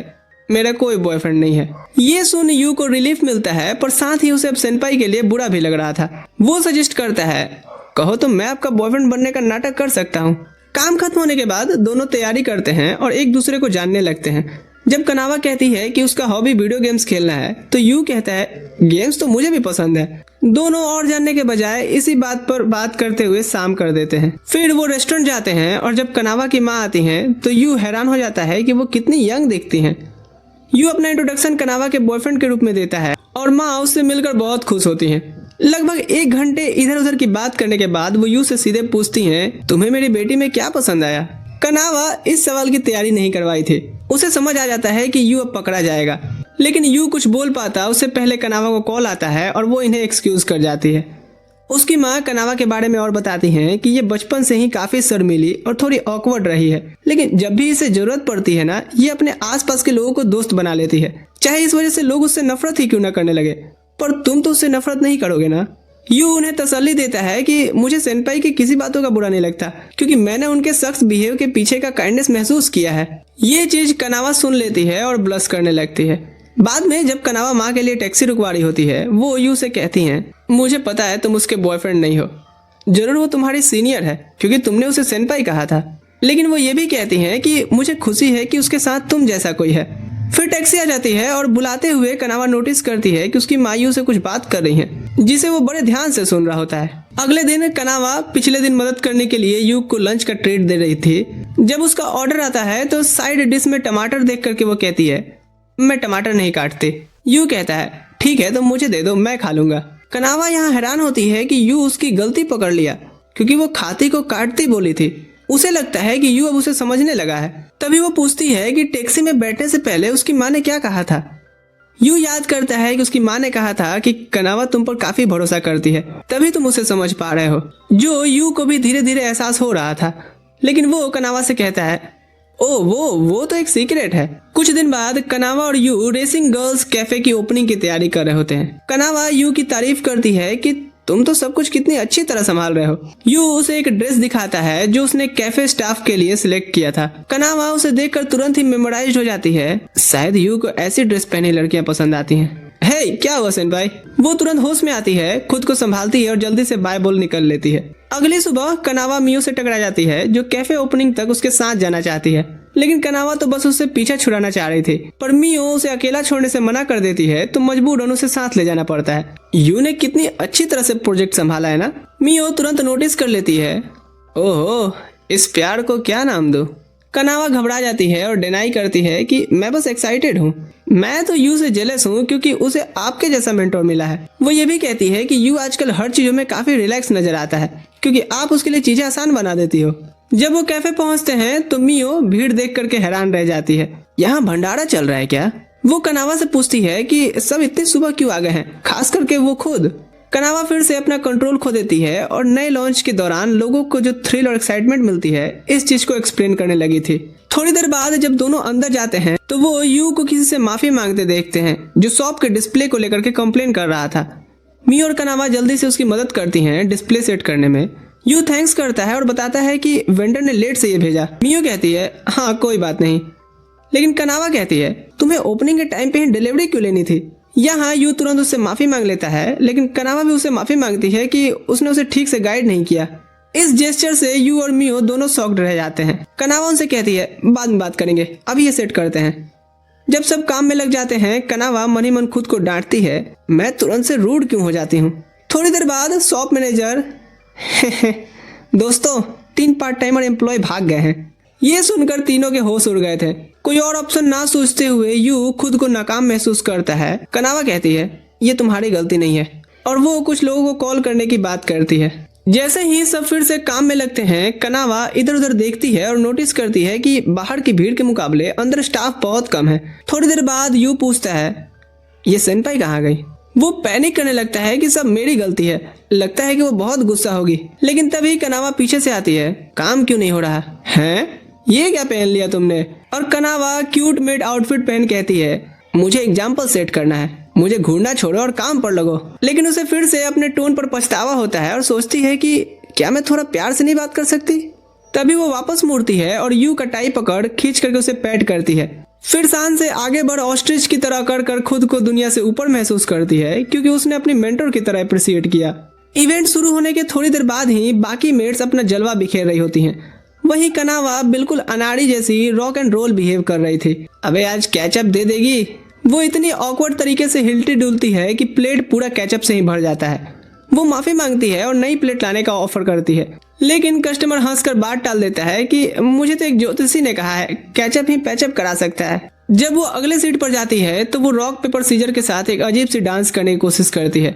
Speaker 5: मेरा कोई बॉयफ्रेंड नहीं है। ये सुन यू को रिलीफ मिलता है, पर साथ ही उसे अब सेनपाई के लिए बुरा भी लग रहा था। वो सजेस्ट करता है, कहो तो मैं आपका बॉयफ्रेंड बनने का नाटक कर सकता हूँ। काम खत्म होने के बाद दोनों तैयारी करते हैं और एक दूसरे को जानने लगते हैं। जब कनावा कहती है कि उसका हॉबी वीडियो गेम्स खेलना है, तो यू कहता है, गेम्स तो मुझे भी पसंद है। दोनों और जानने के बजाय इसी बात पर बात करते हुए शाम कर देते हैं। फिर वो रेस्टोरेंट जाते हैं और जब कनावा की माँ आती हैं तो यू हैरान हो जाता है कि वो कितनी यंग दिखती हैं। यू अपना इंट्रोडक्शन कनावा के बॉयफ्रेंड के रूप में देता है और माँ उससे मिलकर बहुत खुश होती हैं। लगभग 1 घंटे इधर उधर की बात करने के बाद वो यू से सीधे पूछती हैं, तुम्हें मेरी बेटी में क्या पसंद आया? कनावा इस सवाल की तैयारी नहीं करवाई थी। उसे समझ आ जाता है कि यू अब पकड़ा जाएगा, लेकिन यू कुछ बोल पाता उससे पहले कनावा को कॉल आता है और वो इन्हें एक्सक्यूज कर जाती है। उसकी माँ कनावा के बारे में और बताती हैं कि ये बचपन से ही काफी शर्मीली और थोड़ी ऑकवर्ड रही है, लेकिन जब भी इसे जरूरत पड़ती है ना, ये अपने आसपास के लोगों को दोस्त बना लेती है, चाहे इस वजह से लोग उससे नफरत ही क्यों ना करने लगे। पर तुम तो उससे नफरत नहीं करोगे ना? यू उन्हें तसल्ली देता है कि मुझे सेनपाई की किसी बातों का बुरा नहीं लगता, क्योंकि मैंने उनके सख्त बिहेव के पीछे का काइंडनेस महसूस किया है। ये चीज कनावा सुन लेती है और ब्लश करने लगती है। बाद में जब कनावा माँ के लिए टैक्सी रुकवा रही होती है, वो यू से कहती हैं, मुझे पता है तुम उसके बॉयफ्रेंड नहीं हो, जरूर वो तुम्हारी सीनियर है क्योंकि तुमने उसे सेनपाई कहा था, लेकिन वो ये भी कहती हैं कि मुझे खुशी है कि उसके साथ तुम जैसा कोई है। फिर टैक्सी आ जाती है और बुलाते हुए कनावा नोटिस करती है कि उसकी माँ यू से कुछ बात कर रही है, जिसे वो बड़े ध्यान से सुन रहा होता है। अगले दिन कनावा पिछले दिन मदद करने के लिए यू को लंच का ट्रीट दे रही थी। जब उसका ऑर्डर आता है तो साइड डिश में टमाटर देख करके वो कहती है, मैं टमाटर नहीं काटती। यू कहता है, ठीक है तो मुझे दे दो, मैं खा लूंगा। कनावा यहाँ हैरान होती है कि यू उसकी गलती पकड़ लिया, क्योंकि वो खाती को काटती बोली थी। उसे लगता है कि यू अब उसे समझने लगा है। तभी वो पूछती है कि टैक्सी में बैठने से पहले उसकी माँ ने क्या कहा था। यू याद करता है कि उसकी माँ ने कहा था कि कनावा तुम पर काफी भरोसा करती है, तभी तुम उसे समझ पा रहे हो, जो यू को भी धीरे धीरे एहसास हो रहा था। लेकिन वो कनावा से कहता है, ओ वो तो एक सीक्रेट है। कुछ दिन बाद कनावा और यू रेसिंग गर्ल्स कैफे की ओपनिंग की तैयारी कर रहे होते हैं। कनावा यू की तारीफ करती है कि तुम तो सब कुछ कितनी अच्छी तरह संभाल रहे हो। यू उसे एक ड्रेस दिखाता है जो उसने कैफे स्टाफ के लिए सिलेक्ट किया था। कनावा उसे देखकर तुरंत ही मेमोराइज्ड हो जाती है। शायद यू को ऐसी ड्रेस पहनी लड़कियां पसंद आती हैं। हे क्या हुआ सेनपाई? वो तुरंत होश में आती है, खुद को संभालती है और जल्दी से बाय बोल निकल लेती है। अगली सुबह कनावा मियो से टकरा जाती है, जो कैफे ओपनिंग तक उसके साथ जाना चाहती है, लेकिन कनावा तो बस उससे पीछा छुड़ाना चाह रही थी। पर मियो उसे अकेला छोड़ने से मना कर देती है, तो मजबूरन उसे साथ ले जाना पड़ता है। यू ने कितनी अच्छी तरह से प्रोजेक्ट संभाला है ना? मियो तुरंत नोटिस कर लेती है। ओहो, इस प्यार को क्या नाम दूं? कनावा घबरा जाती है और डिनाई करती है कि मैं बस एक्साइटेड हूँ। मैं तो यू से जेलस हूँ क्योंकि उसे आपके जैसा मेंटोर मिला है। वो ये भी कहती है कि यू आजकल हर चीजों में काफी रिलैक्स नजर आता है, क्योंकि आप उसके लिए चीजें आसान बना देती हो। जब वो कैफे पहुंचते हैं तो मियो भीड़ देख करके हैरान रह जाती है। यहाँ भंडारा चल रहा है क्या? वो कनावा से पूछती है कि सब इतनी सुबह क्यों आ गए हैं, खास करके वो खुद। कनावा फिर से अपना कंट्रोल खो देती है और नए लॉन्च के दौरान लोगों को जो थ्रिल और एक्साइटमेंट मिलती है, इस चीज को एक्सप्लेन करने लगी थी। थोड़ी देर बाद जब दोनों अंदर जाते हैं तो वो यू को किसी से माफी मांगते देखते हैं, जो शॉप के डिस्प्ले को लेकर के कंप्लेन कर रहा था। मियो और कनावा जल्दी से उसकी मदद करती हैं डिस्प्ले सेट करने में। यू थैंक्स करता है और बताता है कि वेंडर ने लेट से ये भेजा। मियो कहती है, हाँ कोई बात नहीं, लेकिन कनावा कहती है, तुम्हें ओपनिंग के टाइम पे ही डिलीवरी क्यों लेनी थी? यहाँ यू तुरंत उससे माफी मांग लेता है, लेकिन कनावा भी उसे माफी मांगती है कि उसने उसे ठीक से गाइड नहीं किया। इस जेस्चर से यू और मियो दोनों शॉक्ड रह जाते हैं। कनावा उनसे कहती है, बाद में बात करेंगे, अभी ये सेट करते हैं। जब सब काम में लग जाते हैं, कनावा मन ही मन खुद को डांटती है, मैं तुरंत से रूड क्यों हो जाती हूँ। थोड़ी देर बाद शॉप मैनेजर दोस्तों 3 पार्ट टाइमर एम्प्लॉय भाग गए हैं। ये सुनकर तीनों के होश उड़ गए थे। कोई और ऑप्शन ना सोचते हुए यू खुद को नाकाम महसूस करता है। कनावा कहती है, ये तुम्हारी गलती नहीं है, और वो कुछ लोगों को कॉल करने की बात करती है। जैसे ही सब फिर से काम में लगते हैं, कनावा इधर उधर देखती है और नोटिस करती है कि बाहर की भीड़ के मुकाबले अंदर स्टाफ बहुत कम है। थोड़ी देर बाद यू पूछता है, ये सेनपाई कहाँ गई? वो पैनिक करने लगता है कि सब मेरी गलती है। लगता है कि वो बहुत गुस्सा होगी, लेकिन तभी कनावा पीछे से आती है। काम क्यों नहीं हो रहा है? ये क्या पहन लिया तुमने? और कनावा क्यूट मेड आउटफिट पहन कहती है, मुझे एग्जाम्पल सेट करना है, मुझे घूरना छोड़ो और काम पर लगो। लेकिन उसे फिर से अपने टोन पर पछतावा होता है और सोचती है कि क्या मैं थोड़ा प्यार से नहीं बात कर सकती? तभी वो वापस मुड़ती है और यू का टाई पकड़ खींच करके उसे पैट करती है। फिर शान से आगे बढ़ ऑस्ट्रिच की तरह कर खुद को दुनिया से ऊपर महसूस करती है क्योंकि उसने अपनी मेंटर की तरह अप्रिशिएट किया। इवेंट शुरू होने के थोड़ी देर बाद ही बाकी मेट्स अपना जलवा बिखेर रही होती हैं। वहीं कनावा बिल्कुल अनाड़ी जैसी रॉक एंड रोल बिहेव कर रही थी। अबे आज कैचअप दे देगी। वो इतनी ऑकवर्ड तरीके से हिलती डुलती है कि प्लेट पूरा कैचअप से ही भर जाता है। वो माफी मांगती है और नई प्लेट लाने का ऑफर करती है, लेकिन कस्टमर हंसकर बात टाल देता है कि मुझे तो एक ज्योतिषी ने कहा है कैचअप ही पैचअप करा सकता है। जब वो अगले सीट पर जाती है तो वो रॉक पेपर सीजर के साथ एक अजीब सी डांस करने की कोशिश करती है।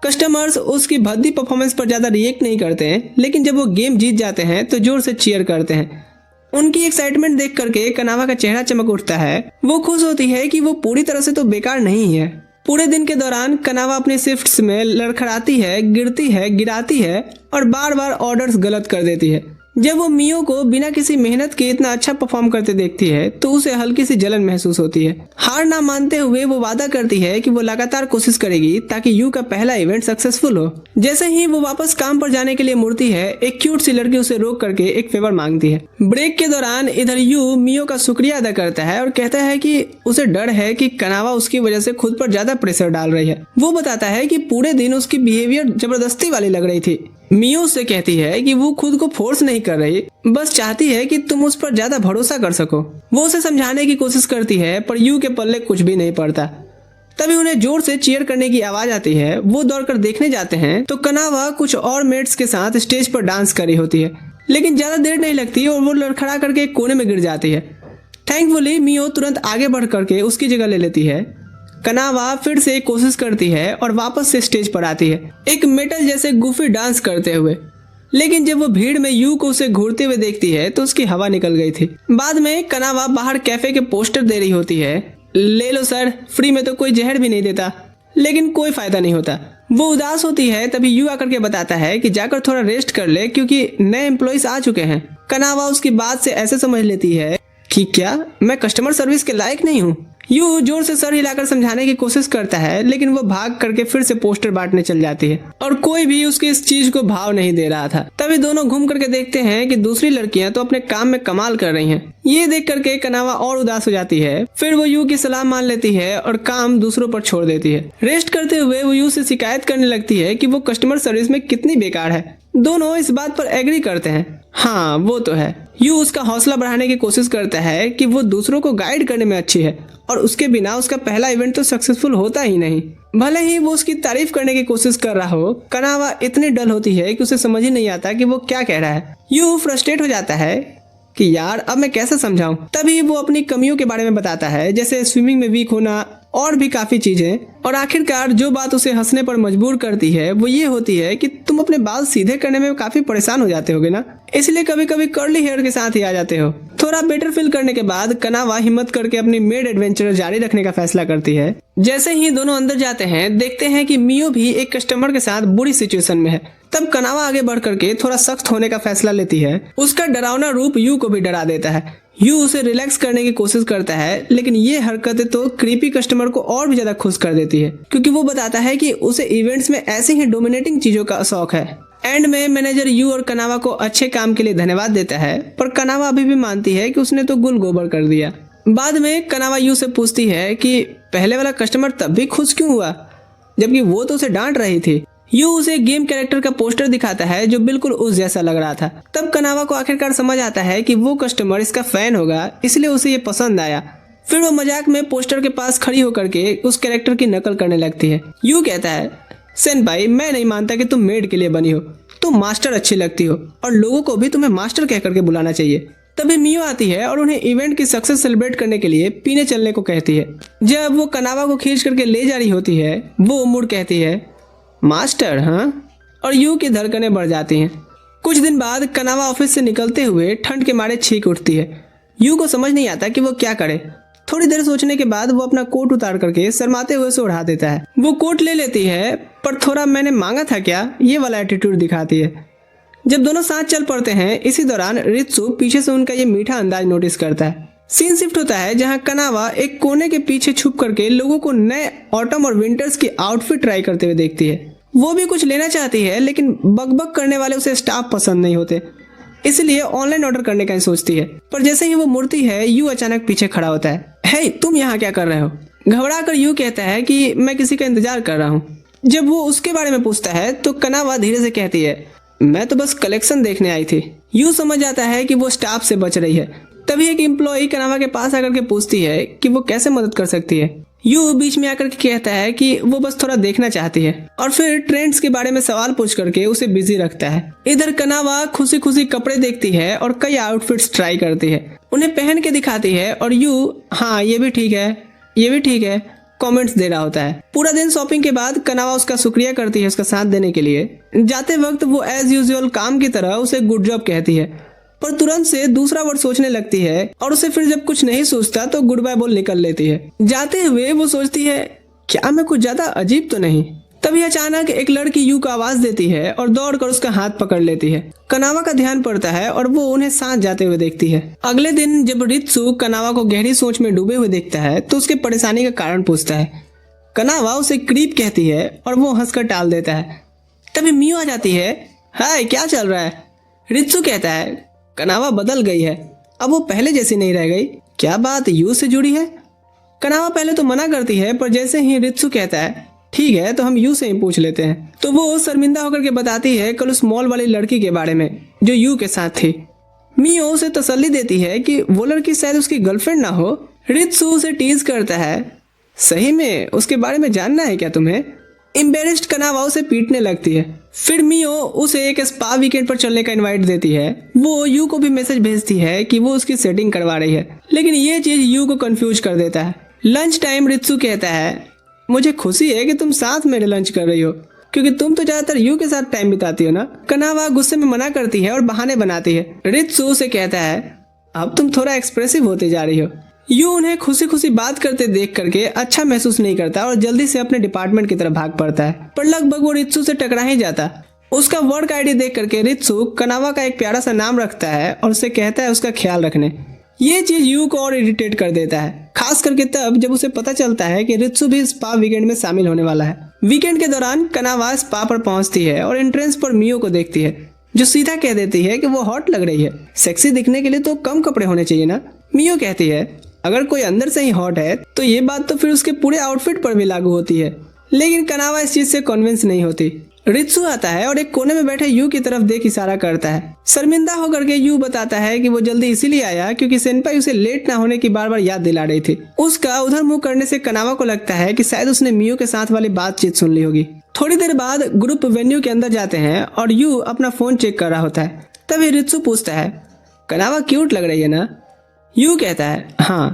Speaker 5: कस्टमर्स उसकी भद्दी परफॉर्मेंस पर ज्यादा रिएक्ट नहीं करते हैं, लेकिन जब वो गेम जीत जाते हैं तो जोर से चीयर करते हैं। उनकी एक्साइटमेंट देख करके कनावा का चेहरा चमक उठता है। वो खुश होती है कि वो पूरी तरह से तो बेकार नहीं है। पूरे दिन के दौरान कनावा अपनी शिफ्ट्स में लड़खड़ाती है, गिरती है, गिराती है और बार बार ऑर्डर्स गलत कर देती है। जब वो मियो को बिना किसी मेहनत के इतना अच्छा परफॉर्म करते देखती है तो उसे हल्की सी जलन महसूस होती है। हार ना मानते हुए वो वादा करती है कि वो लगातार कोशिश करेगी ताकि यू का पहला इवेंट सक्सेसफुल हो। जैसे ही वो वापस काम पर जाने के लिए मुड़ती है, एक क्यूट सी लड़की उसे रोक करके एक फेवर मांगती है। ब्रेक के दौरान इधर यू मियो का शुक्रिया अदा करता है और कहता है कि उसे डर है कि कनावा उसकी वजह से खुद पर ज्यादा प्रेशर डाल रही है। वो बताता है कि पूरे दिन उसकी बिहेवियर जबरदस्ती वाली लग रही थी। मियो उससे कहती है कि वो खुद को फोर्स नहीं कर रही, बस चाहती है कि तुम उस पर ज्यादा भरोसा कर सको। वो उसे समझाने की कोशिश करती है पर यू के पल्ले कुछ भी नहीं पड़ता। तभी उन्हें जोर से चीयर करने की आवाज आती है। वो दौड़कर देखने जाते हैं तो कनावा कुछ और मेट्स के साथ स्टेज पर डांस कर रही होती है, लेकिन ज्यादा देर नहीं लगती और वो लड़खड़ा करके एक कोने में गिर जाती है। थैंकफुली मियो तुरंत आगे बढ़ करके उसकी जगह ले लेती है। कनावा फिर से कोशिश करती है और वापस से स्टेज पर आती है, एक मेटल जैसे गुफी डांस करते हुए। लेकिन जब वो भीड़ में यू को उसे घूरते हुए देखती है तो उसकी हवा निकल गई थी। बाद में कनावा बाहर कैफे के पोस्टर दे रही होती है। ले लो सर, फ्री में तो कोई जहर भी नहीं देता, लेकिन कोई फायदा नहीं होता। वो उदास होती है। तभी यू आकर के बताता है कि जाकर थोड़ा रेस्ट कर ले क्योंकि नए एम्प्लॉइज आ चुके हैं। कनावा उसकी बात से ऐसे समझ लेती है कि क्या मैं कस्टमर सर्विस के लायक नहीं हूँ। यू जोर से सर हिलाकर समझाने की कोशिश करता है, लेकिन वो भाग करके फिर से पोस्टर बांटने चल जाती है और कोई भी उसकी इस चीज को भाव नहीं दे रहा था। तभी दोनों घूम करके देखते हैं कि दूसरी लड़कियां तो अपने काम में कमाल कर रही हैं। ये देख करके कनावा और उदास हो जाती है। फिर वो यू की सलाह मान लेती है और काम दूसरों पर छोड़ देती है। रेस्ट करते हुए वो यू से शिकायत करने लगती है कि वो कस्टमर सर्विस में कितनी बेकार है। दोनों इस बात पर एग्री करते हैं। हाँ वो तो है। यू उसका हौसला बढ़ाने की कोशिश करता है कि वो दूसरों को गाइड करने में अच्छी है और उसके बिना उसका पहला इवेंट तो सक्सेसफुल होता ही नहीं। भले ही वो उसकी तारीफ करने की कोशिश कर रहा हो, कनावा इतनी डल होती है कि उसे समझ ही नहीं आता कि वो क्या कह रहा है। यू फ्रस्ट्रेट हो जाता है कि यार अब मैं कैसे समझाऊं। तभी वो अपनी कमियों के बारे में बताता है, जैसे स्विमिंग में वीक होना और भी काफी चीजें। और आखिरकार जो बात उसे हंसने पर मजबूर करती है वो ये होती है कि तुम अपने बाल सीधे करने में काफी परेशान हो जाते होगे ना, इसलिए कभी कभी कर्ली हेयर के साथ ही आ जाते हो। थोड़ा बेटर फील करने के बाद कनावा हिम्मत करके अपनी मेड एडवेंचर जारी रखने का फैसला करती है। जैसे ही दोनों अंदर जाते हैं देखते हैं कि मियो भी एक कस्टमर के साथ बुरी सिचुएशन में है। तब कनावा आगे बढ़ करके थोड़ा सख्त होने का फैसला लेती है। उसका डरावना रूप यू को भी डरा देता है। यू उसे रिलैक्स करने की कोशिश करता है, लेकिन ये हरकतें तो क्रीपी कस्टमर को और भी ज्यादा खुश कर देती है, क्योंकि वो बताता है कि उसे इवेंट्स में ऐसे ही डोमिनेटिंग चीजों का शौक है। एंड में मैनेजर यू और कनावा को अच्छे काम के लिए धन्यवाद देता है, पर कनावा अभी भी मानती है कि उसने तो गुल गोबर कर दिया। बाद में कनावा यू से पूछती है कि पहले वाला कस्टमर तब भी खुश क्यों हुआ, जबकि वो तो उसे डांट रही थी। यू उसे गेम कैरेक्टर का पोस्टर दिखाता है जो बिल्कुल उस जैसा लग रहा था। तब कनावा को आखिरकार समझ आता है कि वो कस्टमर इसका फैन होगा, इसलिए उसे ये पसंद आया। फिर वो मजाक में पोस्टर के पास खड़ी होकर के उस कैरेक्टर की नकल करने लगती है। यू कहता है, सेनपाई मैं नहीं मानता कि तुम मेड के लिए बनी हो, तुम मास्टर अच्छी लगती हो और लोगों को भी तुम्हें मास्टर कह करके बुलाना चाहिए। तभी मियो आती है और उन्हें इवेंट की सक्सेस सेलिब्रेट करने के लिए पीने चलने को कहती है। जब वो कनावा को खींच करके ले जा रही होती है, वो मुड़ कहती है, मास्टर हाँ, और यू की धड़कनें बढ़ जाती हैं। कुछ दिन बाद कनावा ऑफिस से निकलते हुए ठंड के मारे छींक उठती है। यू को समझ नहीं आता कि वो क्या करे। थोड़ी देर सोचने के बाद वो अपना कोट उतार करके शर्माते हुए से उड़ा देता है। वो कोट ले लेती है, पर थोड़ा मैंने मांगा था क्या, ये वाला एटीट्यूड दिखाती है। जब दोनों साथ चल पड़ते हैं, इसी दौरान रित्सु पीछे से उनका ये मीठा अंदाज नोटिस करता है। सीन शिफ्ट होता है जहां कनावा एक कोने के पीछे छुप करके लोगों को नए ऑटम और विंटर्स की आउटफिट ट्राई करते हुए देखती है। वो भी कुछ लेना चाहती है, लेकिन बकबक करने वाले उसे स्टाफ पसंद नहीं होते। इसलिए ऑनलाइन ऑर्डर करने का ही सोचती है। पर जैसे ही वो मुड़ती है यू अचानक पीछे खड़ा होता है। हे, तुम यहाँ क्या कर रहे हो? घबरा कर यू कहता है कि मैं किसी का इंतजार कर रहा हूँ। जब वो उसके बारे में पूछता है तो कनावा धीरे से कहती है, मैं तो बस कलेक्शन देखने आई थी। यू समझ जाता है कि वो स्टाफ से बच रही है। तभी एक एम्प्लॉई कनावा के पास आकर के पूछती है कि वो कैसे मदद कर सकती है। यू बीच में आकर के कहता है कि वो बस थोड़ा देखना चाहती है और फिर ट्रेंड्स के बारे में सवाल पूछ करके उसे बिजी रखता है। इधर कनावा खुशी खुशी कपड़े देखती है और कई आउटफिट्स ट्राई करती है, उन्हें पहन के दिखाती है और यू हाँ ये भी ठीक है, ये भी ठीक है कमेंट्स दे रहा होता है। पूरा दिन शॉपिंग के बाद कनावा उसका शुक्रिया करती है उसका साथ देने के लिए। जाते वक्त वो एज यूजुअल काम की तरह उसे गुड जॉब कहती है, पर तुरंत से दूसरा वर्ड सोचने लगती है और उसे फिर जब कुछ नहीं सोचता तो गुड बाय बोल निकल लेती है। जाते हुए वो सोचती है क्या मैं कुछ ज्यादा अजीब तो नहीं। तभी अचानक एक लड़की यू को आवाज देती है और दौड़कर उसका हाथ पकड़ लेती है। कनावा का ध्यान पड़ता है और वो उन्हें साथ जाते हुए देखती है। अगले दिन जब रित्सु कनावा को गहरी सोच में डूबे हुए देखता है तो उसके परेशानी का कारण पूछता है। कनावा उसे क्रीप कहती है और वो हंसकर टाल देता है। तभी मियो आ जाती है। हाय, क्या चल रहा है? रित्सु कहता है कनावा बदल गई है, अब वो पहले जैसी नहीं रह गई। क्या बात यू से जुड़ी है? कनावा पहले तो मना करती है, पर जैसे ही रित्सु कहता है ठीक है तो हम यू से ही पूछ लेते हैं, तो वो शर्मिंदा होकर के बताती है कल उस मॉल वाली लड़की के बारे में जो यू के साथ थी। मियो उसे तसल्ली देती है कि वो लड़की शायद उसकी गर्लफ्रेंड ना हो। रित्सु उसे टीज करता है, सही में उसके बारे में जानना है क्या तुम्हें? एम्बेरेस्ड कनावा उसे पीटने लगती है। फिर मियो उसे एक स्पा वीकेंड पर चलने का इनवाइट देती है। वो यू को भी मैसेज भेजती है कि वो उसकी सेटिंग करवा रही है, लेकिन ये चीज यू को कंफ्यूज कर देता है। लंच टाइम रित्सु कहता है मुझे खुशी है कि तुम साथ मेरे लंच कर रही हो, क्योंकि तुम तो ज्यादातर यू के साथ टाइम बिताती हो ना। कनावा गुस्से में मना करती है और बहाने बनाती है। रित्सु उसे कहता है अब तुम थोड़ा एक्सप्रेसिव होते जा रही हो। यू उन्हें खुशी खुशी बात करते देख करके अच्छा महसूस नहीं करता और जल्दी से अपने डिपार्टमेंट की तरफ भाग पड़ता है, पर लगभग वो रित्सु से टकरा ही जाता। उसका वर्क आईडी देख करके रित्सु कनावा का एक प्यारा सा नाम रखता है और उसे कहता है उसका ख्याल रखने। ये चीज यू को और इरिटेट कर देता है, खास करके तब जब उसे पता चलता है कि रित्सु भी स्पा वीकेंड में शामिल होने वाला है। वीकेंड के दौरान कनावा स्पा पर पहुंचती है और एंट्रेंस पर मियो को देखती है, जो सीधा कह देती है कि वो हॉट लग रही है। सेक्सी दिखने के लिए तो कम कपड़े होने चाहिए ना। मियो कहती है अगर कोई अंदर से ही हॉट है तो ये बात तो फिर उसके पूरे आउटफिट पर भी लागू होती है, लेकिन कनावा इस चीज से कन्विंस नहीं होती। रित्सु आता है और एक कोने में बैठे यू की तरफ देख इशारा करता है। शर्मिंदा होकर के यू बताता है कि वो जल्दी इसीलिए आया क्योंकि सेनपाई उसे लेट ना होने की बार बार याद दिला रही थी। उसका उधर मुंह करने से कनावा को लगता है कि शायद उसने मियो के साथ वाली बातचीत सुन ली होगी। थोड़ी देर बाद ग्रुप वेन्यू के अंदर जाते हैं और यू अपना फोन चेक कर रहा होता है। तभी रित्सु पूछता है कनावा क्यूट लग रही है ना? यू कहता है हाँ,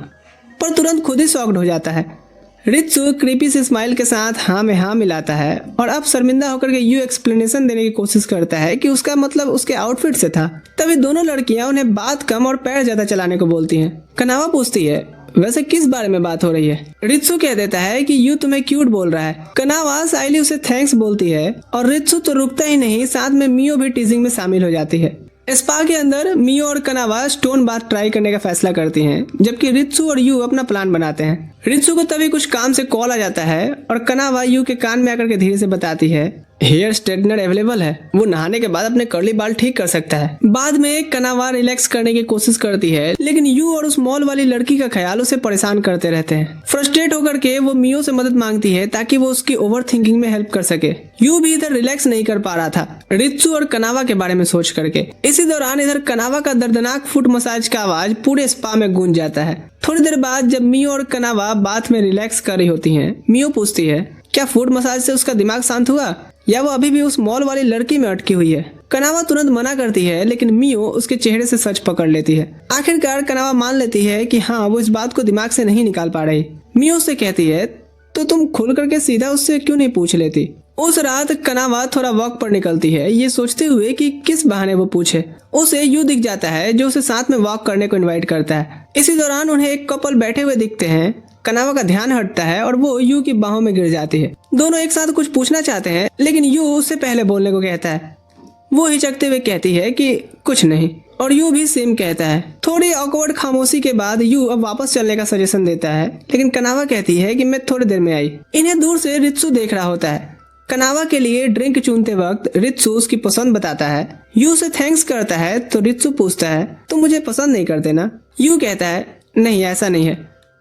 Speaker 5: पर तुरंत खुद ही शॉक्ड हो जाता है। रित्सु क्रीपी से स्माइल के साथ हाँ में हाँ मिलाता है और अब शर्मिंदा होकर के यू एक्सप्लेनेशन देने की कोशिश करता है कि उसका मतलब उसके आउटफिट से था। तभी दोनों लड़कियां उन्हें बात कम और पैर ज्यादा चलाने को बोलती हैं। कनावा पूछती है वैसे किस बारे में बात हो रही है? रित्सु कह देता है कि यू तुम्हें क्यूट बोल रहा है। कनावा साइली उसे थैंक्स बोलती है और रित्सु तो रुकता ही नहीं, साथ में मियो भी टीजिंग में शामिल हो जाती है। स्पा के अंदर मियो और कनावा स्टोन बाथ ट्राई करने का फैसला करती हैं, जबकि रित्सु और यू अपना प्लान बनाते हैं। रित्सु को तभी कुछ काम से कॉल आ जाता है और कनावा यू के कान में आकर के धीरे से बताती है हेयर स्ट्रेटनर अवेलेबल है, वो नहाने के बाद अपने कर्ली बाल ठीक कर सकता है। बाद में कनावा रिलैक्स करने की कोशिश करती है, लेकिन यू और उस मॉल वाली लड़की का ख्याल उसे परेशान करते रहते हैं। फ्रस्ट्रेट होकर के वो मियो से मदद मांगती है ताकि वो उसकी ओवर थिंकिंग में हेल्प कर सके। यू भी इधर रिलैक्स नहीं कर पा रहा था रित्सु और कनावा के बारे में सोच करके। इसी दौरान इधर कनावा का दर्दनाक फुट मसाज का आवाज पूरे स्पा में गूंज जाता है। थोड़ी देर बाद जब मियो और कनावा बाथ में रिलैक्स कर रही होती हैं, मियो पूछती है क्या फुट मसाज से उसका दिमाग शांत हुआ या वो अभी भी उस मॉल वाली लड़की में अटकी हुई है? कनावा तुरंत मना करती है, लेकिन मियो उसके चेहरे से सच पकड़ लेती है। आखिरकार कनावा मान लेती है कि हाँ वो इस बात को दिमाग से नहीं निकाल पा रही। मियो उससे कहती है तो तुम खुल करके सीधा उससे क्यों नहीं पूछ लेती? उस रात कनावा थोड़ा वॉक पर निकलती है, ये सोचते हुए कि किस बहाने वो पूछे। उसे यू दिख जाता है जो उसे साथ में वॉक करने को इनवाइट करता है। इसी दौरान उन्हें एक कपल बैठे हुए दिखते हैं। कनावा का ध्यान हटता है और वो यू की बाहों में गिर जाती है। दोनों एक साथ कुछ पूछना चाहते हैं, लेकिन यू उससे पहले बोलने को कहता है। वो हिचकते हुए कहती है कि कुछ नहीं, और यू भी सेम कहता है। थोड़ी ऑकवर्ड खामोशी के बाद यू अब वापस चलने का सजेशन देता है, लेकिन कनावा कहती है कि मैं थोड़ी देर में आई। इन्हें दूर से रित्सु देख रहा होता है। कनावा के लिए ड्रिंक चुनते वक्त रित्सु उसकी पसंद बताता है। यू उसे थैंक्स करता है तो रित्सु पूछता है तुम मुझे पसंद नहीं करते ना? यू कहता है नहीं ऐसा नहीं है,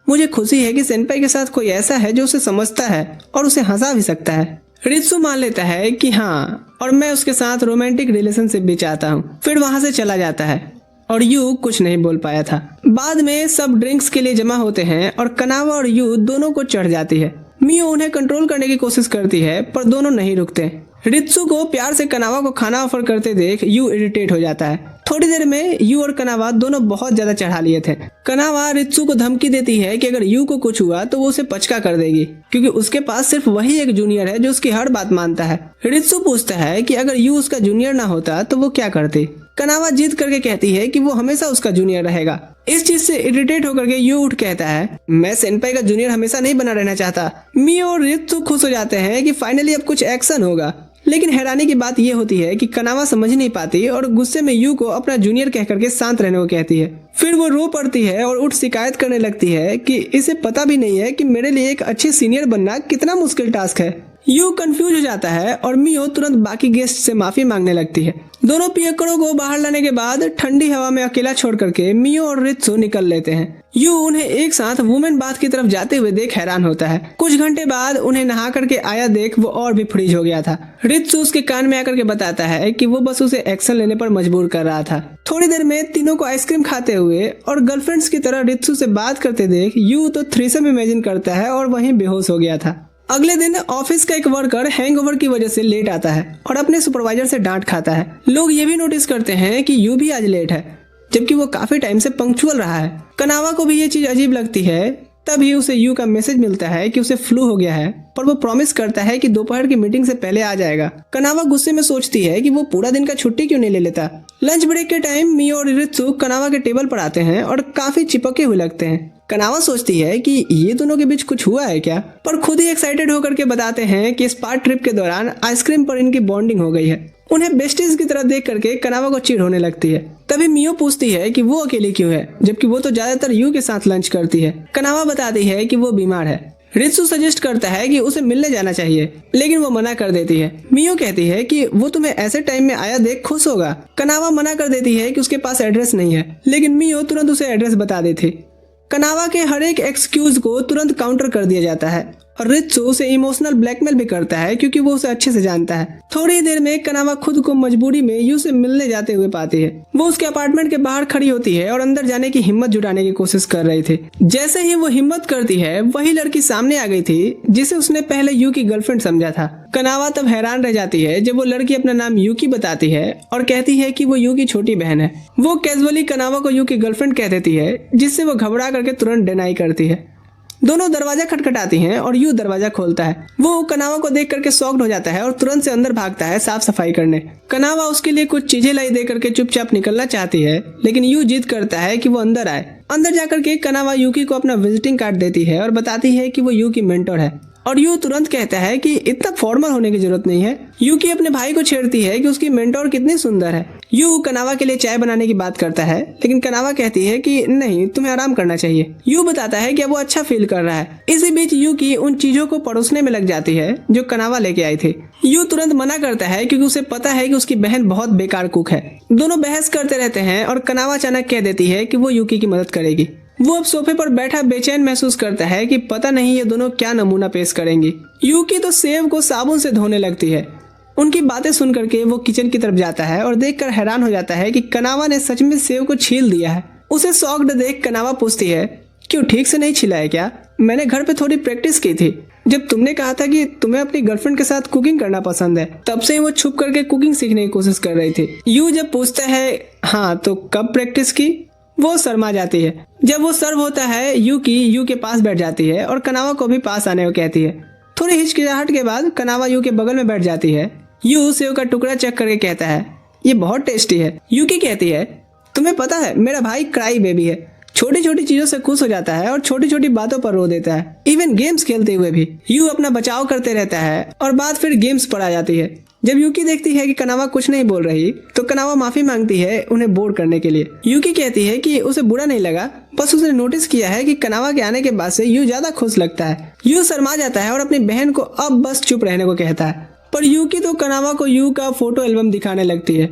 Speaker 5: मुझे खुशी है कि सेनपाई के साथ कोई ऐसा है जो उसे समझता है और उसे हंसा भी सकता है। रित्सु मान लेता है कि हाँ, और मैं उसके साथ रोमांटिक रिलेशनशिप भी चाहता हूँ। फिर वहाँ से चला जाता है और यू कुछ नहीं बोल पाया था। बाद में सब ड्रिंक्स के लिए जमा होते हैं और कनावा और यू दोनों को चढ़ जाती है। मियो उन्हें कंट्रोल करने की कोशिश करती है पर दोनों नहीं रुकते। रित्सु को प्यार से कनावा को खाना ऑफर करते देख यू इरिटेट हो जाता है। थोड़ी देर में यू और कनावा दोनों बहुत ज्यादा चढ़ा लिए थे। कनावा रित्सु को धमकी देती है कि अगर यू को कुछ हुआ तो वो उसे पचका कर देगी, क्योंकि उसके पास सिर्फ वही एक जूनियर है जो उसकी हर बात मानता है। रित्सु पूछता है कि अगर यू उसका जूनियर ना होता तो वो क्या करती। कनावा जिद करके कहती है कि वो हमेशा उसका जूनियर रहेगा। इस चीज से इरिटेट होकर के यू उठ कहता है मैं सेनपाई का जूनियर हमेशा नहीं बना रहना चाहता। मियो और रित्सु खुश हो जाते हैं कि फाइनली अब कुछ एक्शन होगा। लेकिन हैरानी की बात यह होती है कि कनावा समझ नहीं पाती और गुस्से में यू को अपना जूनियर कह करके शांत रहने को कहती है। फिर वो रो पड़ती है और उठ शिकायत करने लगती है कि इसे पता भी नहीं है कि मेरे लिए एक अच्छी सीनियर बनना कितना मुश्किल टास्क है। यू कंफ्यूज हो जाता है और मियो तुरंत बाकी गेस्ट से माफी मांगने लगती है। दोनों पियक्कड़ों को बाहर लाने के बाद ठंडी हवा में अकेला छोड़ करके मियो और रित्सु निकल लेते हैं। यू उन्हें एक साथ वुमेन बाथ की तरफ जाते हुए देख हैरान होता है। कुछ घंटे बाद उन्हें नहा करके आया देख वो और भी फ्रीज हो गया था। रित्सु उसके कान में आकर के बताता है कि वो बस उसे एक्शन लेने पर मजबूर कर रहा था। थोड़ी देर में तीनों को आइसक्रीम खाते हुए और गर्लफ्रेंड्स की तरह रित्सु से बात करते देख यू तो थ्रीसम इमेजिन करता है और वहीं बेहोश हो गया था। अगले दिन ऑफिस का एक वर्कर हैंगओवर की वजह से लेट आता है और अपने सुपरवाइजर से डांट खाता है। लोग ये भी नोटिस करते हैं कि यू भी आज लेट है, जबकि वो काफी टाइम से पंक्चुअल रहा है। कनावा को भी ये चीज अजीब लगती है। तभी उसे यू का मैसेज मिलता है कि उसे फ्लू हो गया है, पर वो प्रॉमिस करता है कि दोपहर की मीटिंग से पहले आ जाएगा। कनावा गुस्से में सोचती है कि वो पूरा दिन का छुट्टी क्यों नहीं ले लेता। लंच ब्रेक के टाइम मियो और रित्सु कनावा के टेबल पर आते हैं और काफी चिपके हुए लगते हैं। कनावा सोचती है कि ये दोनों के बीच कुछ हुआ है क्या, पर खुद ही एक्साइटेड होकर के बताते हैं कि स्पा ट्रिप के दौरान आइसक्रीम पर इनकी बॉन्डिंग हो गई है। उन्हें बेस्टीज की तरह देख करके कनावा को चिढ़ होने लगती है। तभी मियो पूछती है कि वो अकेली क्यों है, जबकि वो तो ज्यादातर यू के साथ लंच करती है। कनावा बताती है कि वो बीमार है। रित्सु सजेस्ट करता है कि उसे मिलने जाना चाहिए, लेकिन वो मना कर देती है। मियो कहती है कि वो तुम्हें ऐसे टाइम में आया देख खुश होगा। कनावा मना कर देती है कि उसके पास एड्रेस नहीं है, लेकिन मियो तुरंत उसे एड्रेस बता देती। कनावा के हर एक एक्सक्यूज को तुरंत काउंटर कर दिया जाता है और रित्सु उसे इमोशनल ब्लैकमेल भी करता है, क्योंकि वो उसे अच्छे से जानता है। थोड़ी देर में कनावा खुद को मजबूरी में यू से मिलने जाते हुए पाती है। वो उसके अपार्टमेंट के बाहर खड़ी होती है और अंदर जाने की हिम्मत जुटाने की कोशिश कर रही थी। जैसे ही वो हिम्मत करती है, वही लड़की सामने आ गई थी जिसे उसने पहले यू की गर्लफ्रेंड समझा था। कनावा तब हैरान रह जाती है जब वो लड़की अपना नाम यूकी बताती है और कहती है कि वो यू की छोटी बहन है। वो कैजुअली कनावा को यू की गर्लफ्रेंड कह देती है, जिससे वो घबरा करके तुरंत डिनाई करती है। दोनों दरवाजा खटखटाती हैं और यू दरवाजा खोलता है। वो कनावा को देख करके शॉक्ड हो जाता है और तुरंत से अंदर भागता है साफ सफाई करने। कनावा उसके लिए कुछ चीजें लाई दे करके चुपचाप निकलना चाहती है, लेकिन यू जिद करता है कि वो अंदर आए। अंदर जाकर के कनावा यूकी को अपना विजिटिंग कार्ड देती है और बताती है कि वो यू की मेंटर है। और यू तुरंत कहता है कि इतना फॉर्मल होने की जरूरत नहीं है। यूकी अपने भाई को छेड़ती है कि उसकी मेंटोर कितनी सुंदर है। यू कनावा के लिए चाय बनाने की बात करता है, लेकिन कनावा कहती है कि नहीं, तुम्हें आराम करना चाहिए। यू बताता है कि अब वो अच्छा फील कर रहा है। इसी बीच यूकी उन चीजों को परोसने में लग जाती है जो कनावा लेके आई थी। यू तुरंत मना करता है क्योंकि उसे पता है कि उसकी बहन बहुत बेकार कुक है। दोनों बहस करते रहते हैं और कनावा अचानक कह देती है कि वो यूकी की मदद करेगी। वो अब सोफे पर बैठा बेचैन महसूस करता है कि पता नहीं ये दोनों क्या नमूना पेश करेंगी। यूकी तो सेव को साबुन से धोने लगती है। उनकी बातें सुन करके वो किचन की तरफ जाता है और देखकर हैरान हो जाता है कि कनावा ने सच में सेव को छील दिया है। उसे शॉक्ड देख कनावा पूछती है, क्यों ठीक से नहीं छिला है क्या? मैंने घर पे थोड़ी प्रैक्टिस की थी। जब तुमने कहा था कि तुम्हें अपनी गर्लफ्रेंड के साथ कुकिंग करना पसंद है, तब से ही वो छुप करके कुकिंग सीखने की कोशिश कर रही थी। यू जब पूछता है हाँ तो कब प्रैक्टिस की, वो शर्मा जाती है। जब वो सर्व होता है, यू के पास बैठ जाती है और कनावा को भी पास आने को कहती है। थोड़ी हिचकिचाहट के बाद कनावा यू के बगल में बैठ जाती है। यू सेव का टुकड़ा चख करके कहता है, ये बहुत टेस्टी है। यूकी कहती है, तुम्हें पता है मेरा भाई क्राई बेबी है। छोटी छोटी चीजों से खुश हो जाता है और छोटी छोटी बातों पर रो देता है, इवन गेम्स खेलते हुए भी। यू अपना बचाव करते रहता है और बात फिर गेम्स पर आ जाती है। जब यूकी देखती है कि कनावा कुछ नहीं बोल रही, तो कनावा माफी मांगती है उन्हें बोर करने के लिए। यूकी कहती है कि उसे बुरा नहीं लगा, बस उसने नोटिस किया है कि कनावा के आने के बाद से यू ज्यादा खुश लगता है। यू शर्मा जाता है और अपनी बहन को अब बस चुप रहने को कहता है। पर यूकी तो कनावा को यू का फोटो एल्बम दिखाने लगती है।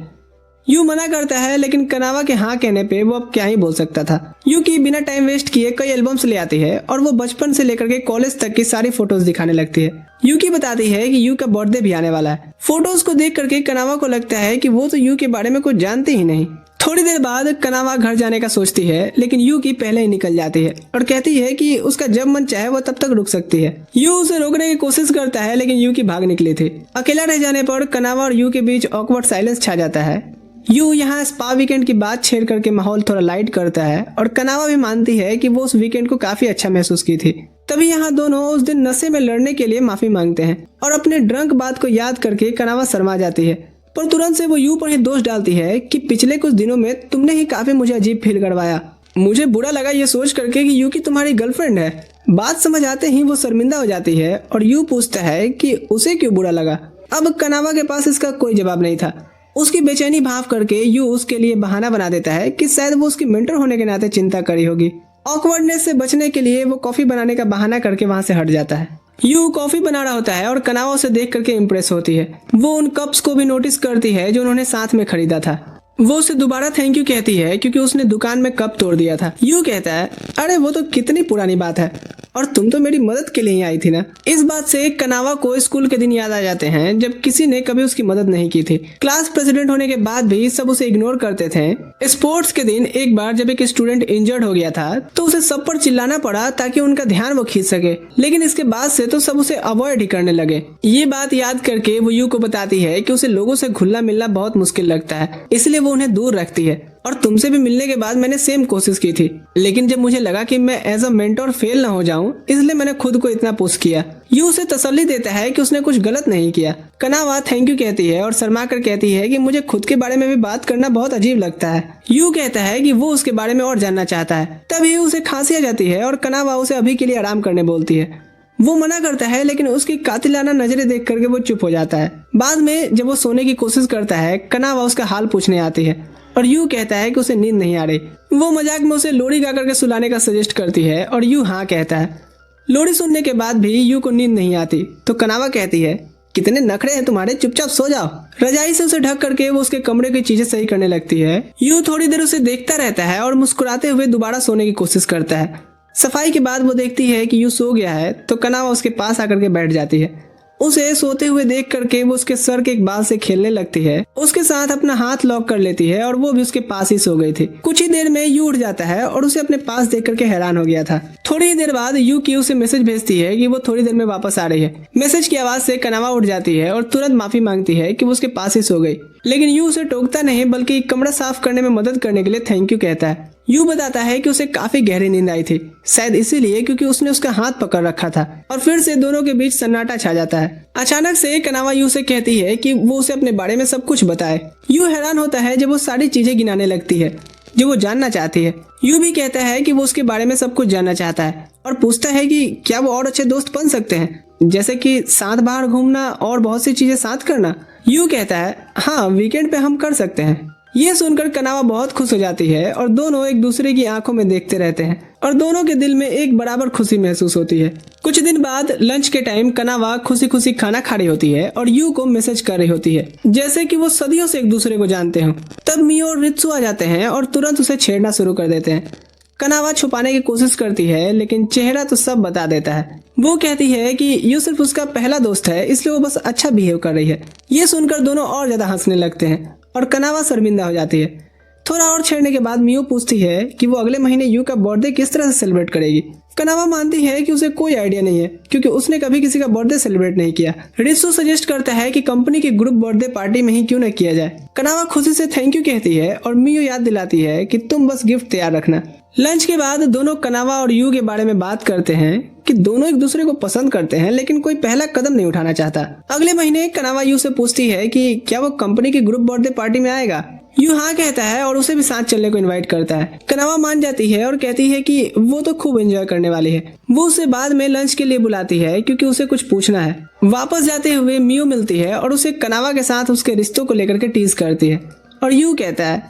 Speaker 5: यू मना करता है, लेकिन कनावा के हाँ कहने पे वो अब क्या ही बोल सकता था। यूकी बिना टाइम वेस्ट किए कई एल्बम्स ले आती है और वो बचपन से लेकर के कॉलेज तक की सारी फोटोज दिखाने लगती है। यूकी बताती है कि यू का बर्थडे भी आने वाला है। फोटोज को देख करके कनावा को लगता है कि वो तो यू के बारे में कुछ जानते ही नहीं। थोड़ी देर बाद कनावा घर जाने का सोचती है, लेकिन यू की पहले ही निकल जाती है और कहती है कि उसका जब मन चाहे वो तब तक रुक सकती है। यू उसे रोकने की कोशिश करता है, लेकिन यू की भाग निकली थी। अकेला रह जाने पर कनावा और यू के बीच ऑकवर्ड साइलेंस छा जाता है। यू यहाँ स्पा वीकेंड की बात छेड़ करके माहौल थोड़ा लाइट करता है और कनावा भी मानती है कि वो उस वीकेंड को काफी अच्छा महसूस की थी। तभी यहाँ दोनों उस दिन नशे में लड़ने के लिए माफी मांगते हैं और अपने ड्रंक बात को याद करके कनावा शर्मा जाती है, पर तुरंत से वो यू पर ही दोष डालती है कि पिछले कुछ दिनों में तुमने ही काफी मुझे अजीब फील करवाया। मुझे बुरा लगा ये सोच करके कि यू की तुम्हारी गर्लफ्रेंड है। बात समझ आते ही वो शर्मिंदा हो जाती है और यू पूछता है कि उसे क्यों बुरा लगा। अब कनावा के पास इसका कोई जवाब नहीं था। उसकी बेचैनी भाव करके यू उसके लिए बहाना बना देता है कि शायद वो उसकी मेंटर होने के नाते चिंता करी होगी। ऑकवर्डनेस से बचने के लिए वो कॉफी बनाने का बहाना करके वहां से हट जाता है। यू कॉफी बना रहा होता है और कनावा उसे देख करके इम्प्रेस होती है। वो उन कप्स को भी नोटिस करती है जो उन्होंने साथ में खरीदा था। वो उसे दोबारा थैंक यू कहती है क्योंकि उसने दुकान में कप तोड़ दिया था। यू कहता है, अरे वो तो कितनी पुरानी बात है और तुम तो मेरी मदद के लिए ही आई थी ना। इस बात से कनावा को स्कूल के दिन याद आ जाते हैं जब किसी ने कभी उसकी मदद नहीं की थी। क्लास प्रेसिडेंट होने के बाद भी सब उसे इग्नोर करते थे। स्पोर्ट्स के दिन एक बार जब एक स्टूडेंट इंजर्ड हो गया था तो उसे सब पर चिल्लाना पड़ा ताकि उनका ध्यान वो खींच सके, लेकिन इसके बाद से तो सब उसे अवॉइड ही करने लगे। ये बात याद करके वो यू को बताती है कि उसे लोगों से घुलना मिलना बहुत मुश्किल लगता है, इसलिए वो उन्हें दूर रखती है। और तुमसे भी मिलने के बाद मैंने सेम कोशिश की थी, लेकिन जब मुझे लगा कि मैं एज अ मेंटर फेल ना हो जाऊं, इसलिए मैंने खुद को इतना पुश किया। यू उसे तसल्ली देता है कि उसने कुछ गलत नहीं किया। कनावा थैंक यू कहती है और शर्मा कर कहती है कि मुझे खुद के बारे में भी बात करना बहुत अजीब लगता है। यू कहता है कि वो उसके बारे में और जानना चाहता है। तभी उसे खांसी आ जाती है और कनावा उसे अभी के लिए आराम करने बोलती है। वो मना करता है, लेकिन उसकी कातिलाना नजरें देख करके वो चुप हो जाता है। बाद में जब वो सोने की कोशिश करता है, कनावा उसका हाल पूछने आती है और यू कहता है कि उसे नींद नहीं आ रही। वो मजाक में उसे लोरी गा करके सुलाने का सजेस्ट करती है और यू हाँ कहता है। लोरी सुनने के बाद भी यू को नींद नहीं आती तो कनावा कहती है, कितने नखरे हैं तुम्हारे, चुपचाप सो जाओ। रजाई से उसे ढक करके वो उसके कमरे की चीजें सही करने लगती है। यू थोड़ी देर उसे देखता रहता है और मुस्कुराते हुए दोबारा सोने की कोशिश करता है। सफाई के बाद वो देखती है कि यू सो गया है तो कनावा उसके पास आकर के बैठ जाती है। उसे सोते हुए देख करके वो उसके सर के एक बाल से खेलने लगती है, उसके साथ अपना हाथ लॉक कर लेती है और वो भी उसके पास ही सो गई थी। कुछ ही देर में यू उठ जाता है और उसे अपने पास देख करके हैरान हो गया था। थोड़ी ही देर बाद यू की उसे मैसेज भेजती है कि वो थोड़ी देर में वापस आ रही है। मैसेज की आवाज से कनावा उठ जाती है और तुरंत माफी मांगती है कि वो उसके पास ही सो गई, लेकिन यू उसे टोकता नहीं बल्कि कमरा साफ करने में मदद करने के लिए थैंक यू कहता है। यू बताता है कि उसे काफी गहरी नींद आई थी, शायद इसीलिए क्योंकि उसने उसका हाथ पकड़ रखा था। और फिर से दोनों के बीच सन्नाटा छा जाता है। अचानक से कनावा यू से कहती है कि वो उसे अपने बारे में सब कुछ बताए। यू हैरान होता है जब वो सारी चीजें गिनाने लगती है जो वो जानना चाहती है। यू भी कहता है कि वो उसके बारे में सब कुछ जानना चाहता है और पूछता है कि क्या वो और अच्छे दोस्त बन सकते हैं, जैसे कि साथ बाहर घूमना और बहुत सी चीजें साथ करना। यू कहता है, हाँ वीकेंड पे हम कर सकते हैं। ये सुनकर कनावा बहुत खुश हो जाती है और दोनों एक दूसरे की आंखों में देखते रहते हैं और दोनों के दिल में एक बराबर खुशी महसूस होती है। कुछ दिन बाद लंच के टाइम कनावा खुशी खुशी खाना खा रही होती है और यू को मैसेज कर रही होती है जैसे कि वो सदियों से एक दूसरे को जानते हो। तब मियो और रित्सु आ जाते हैं और तुरंत उसे छेड़ना शुरू कर देते हैं। कनावा छुपाने की कोशिश करती है, लेकिन चेहरा तो सब बता देता है। वो कहती है कि यू सिर्फ उसका पहला दोस्त है, इसलिए वो बस अच्छा बिहेव कर रही है। ये सुनकर दोनों और ज्यादा हंसने लगते हैं और कनावा शर्मिंदा हो जाती है। थोड़ा और छेड़ने के बाद मियो पूछती है कि वो अगले महीने यू का बर्थडे किस तरह से सेलिब्रेट करेगी। कनावा मानती है कि उसे कोई आइडिया नहीं है क्योंकि उसने कभी किसी का बर्थडे सेलिब्रेट नहीं किया। रित्सु सजेस्ट करता है कि कंपनी की ग्रुप बर्थडे पार्टी में ही क्यों न किया जाए। कनावा खुशी से थैंक यू कहती है और मियो याद दिलाती है कि तुम बस गिफ्ट तैयार रखना। लंच के बाद दोनों कनावा और यू के बारे में बात करते हैं कि दोनों एक दूसरे को पसंद करते हैं, लेकिन कोई पहला कदम नहीं उठाना चाहता। अगले महीने कनावा यू से पूछती है कि क्या वो कंपनी की ग्रुप बर्थडे पार्टी में आएगा। यू हाँ कहता है और उसे भी साथ चलने को इनवाइट करता है। कनावा मान जाती है और कहती है कि वो तो खूब एंजॉय करने वाली है। वो उसे बाद में लंच के लिए बुलाती है क्योंकि उसे कुछ पूछना है। वापस जाते हुए मियो मिलती है और उसे कनावा के साथ उसके रिश्तों को लेकर के टीज करती है और यू कहता है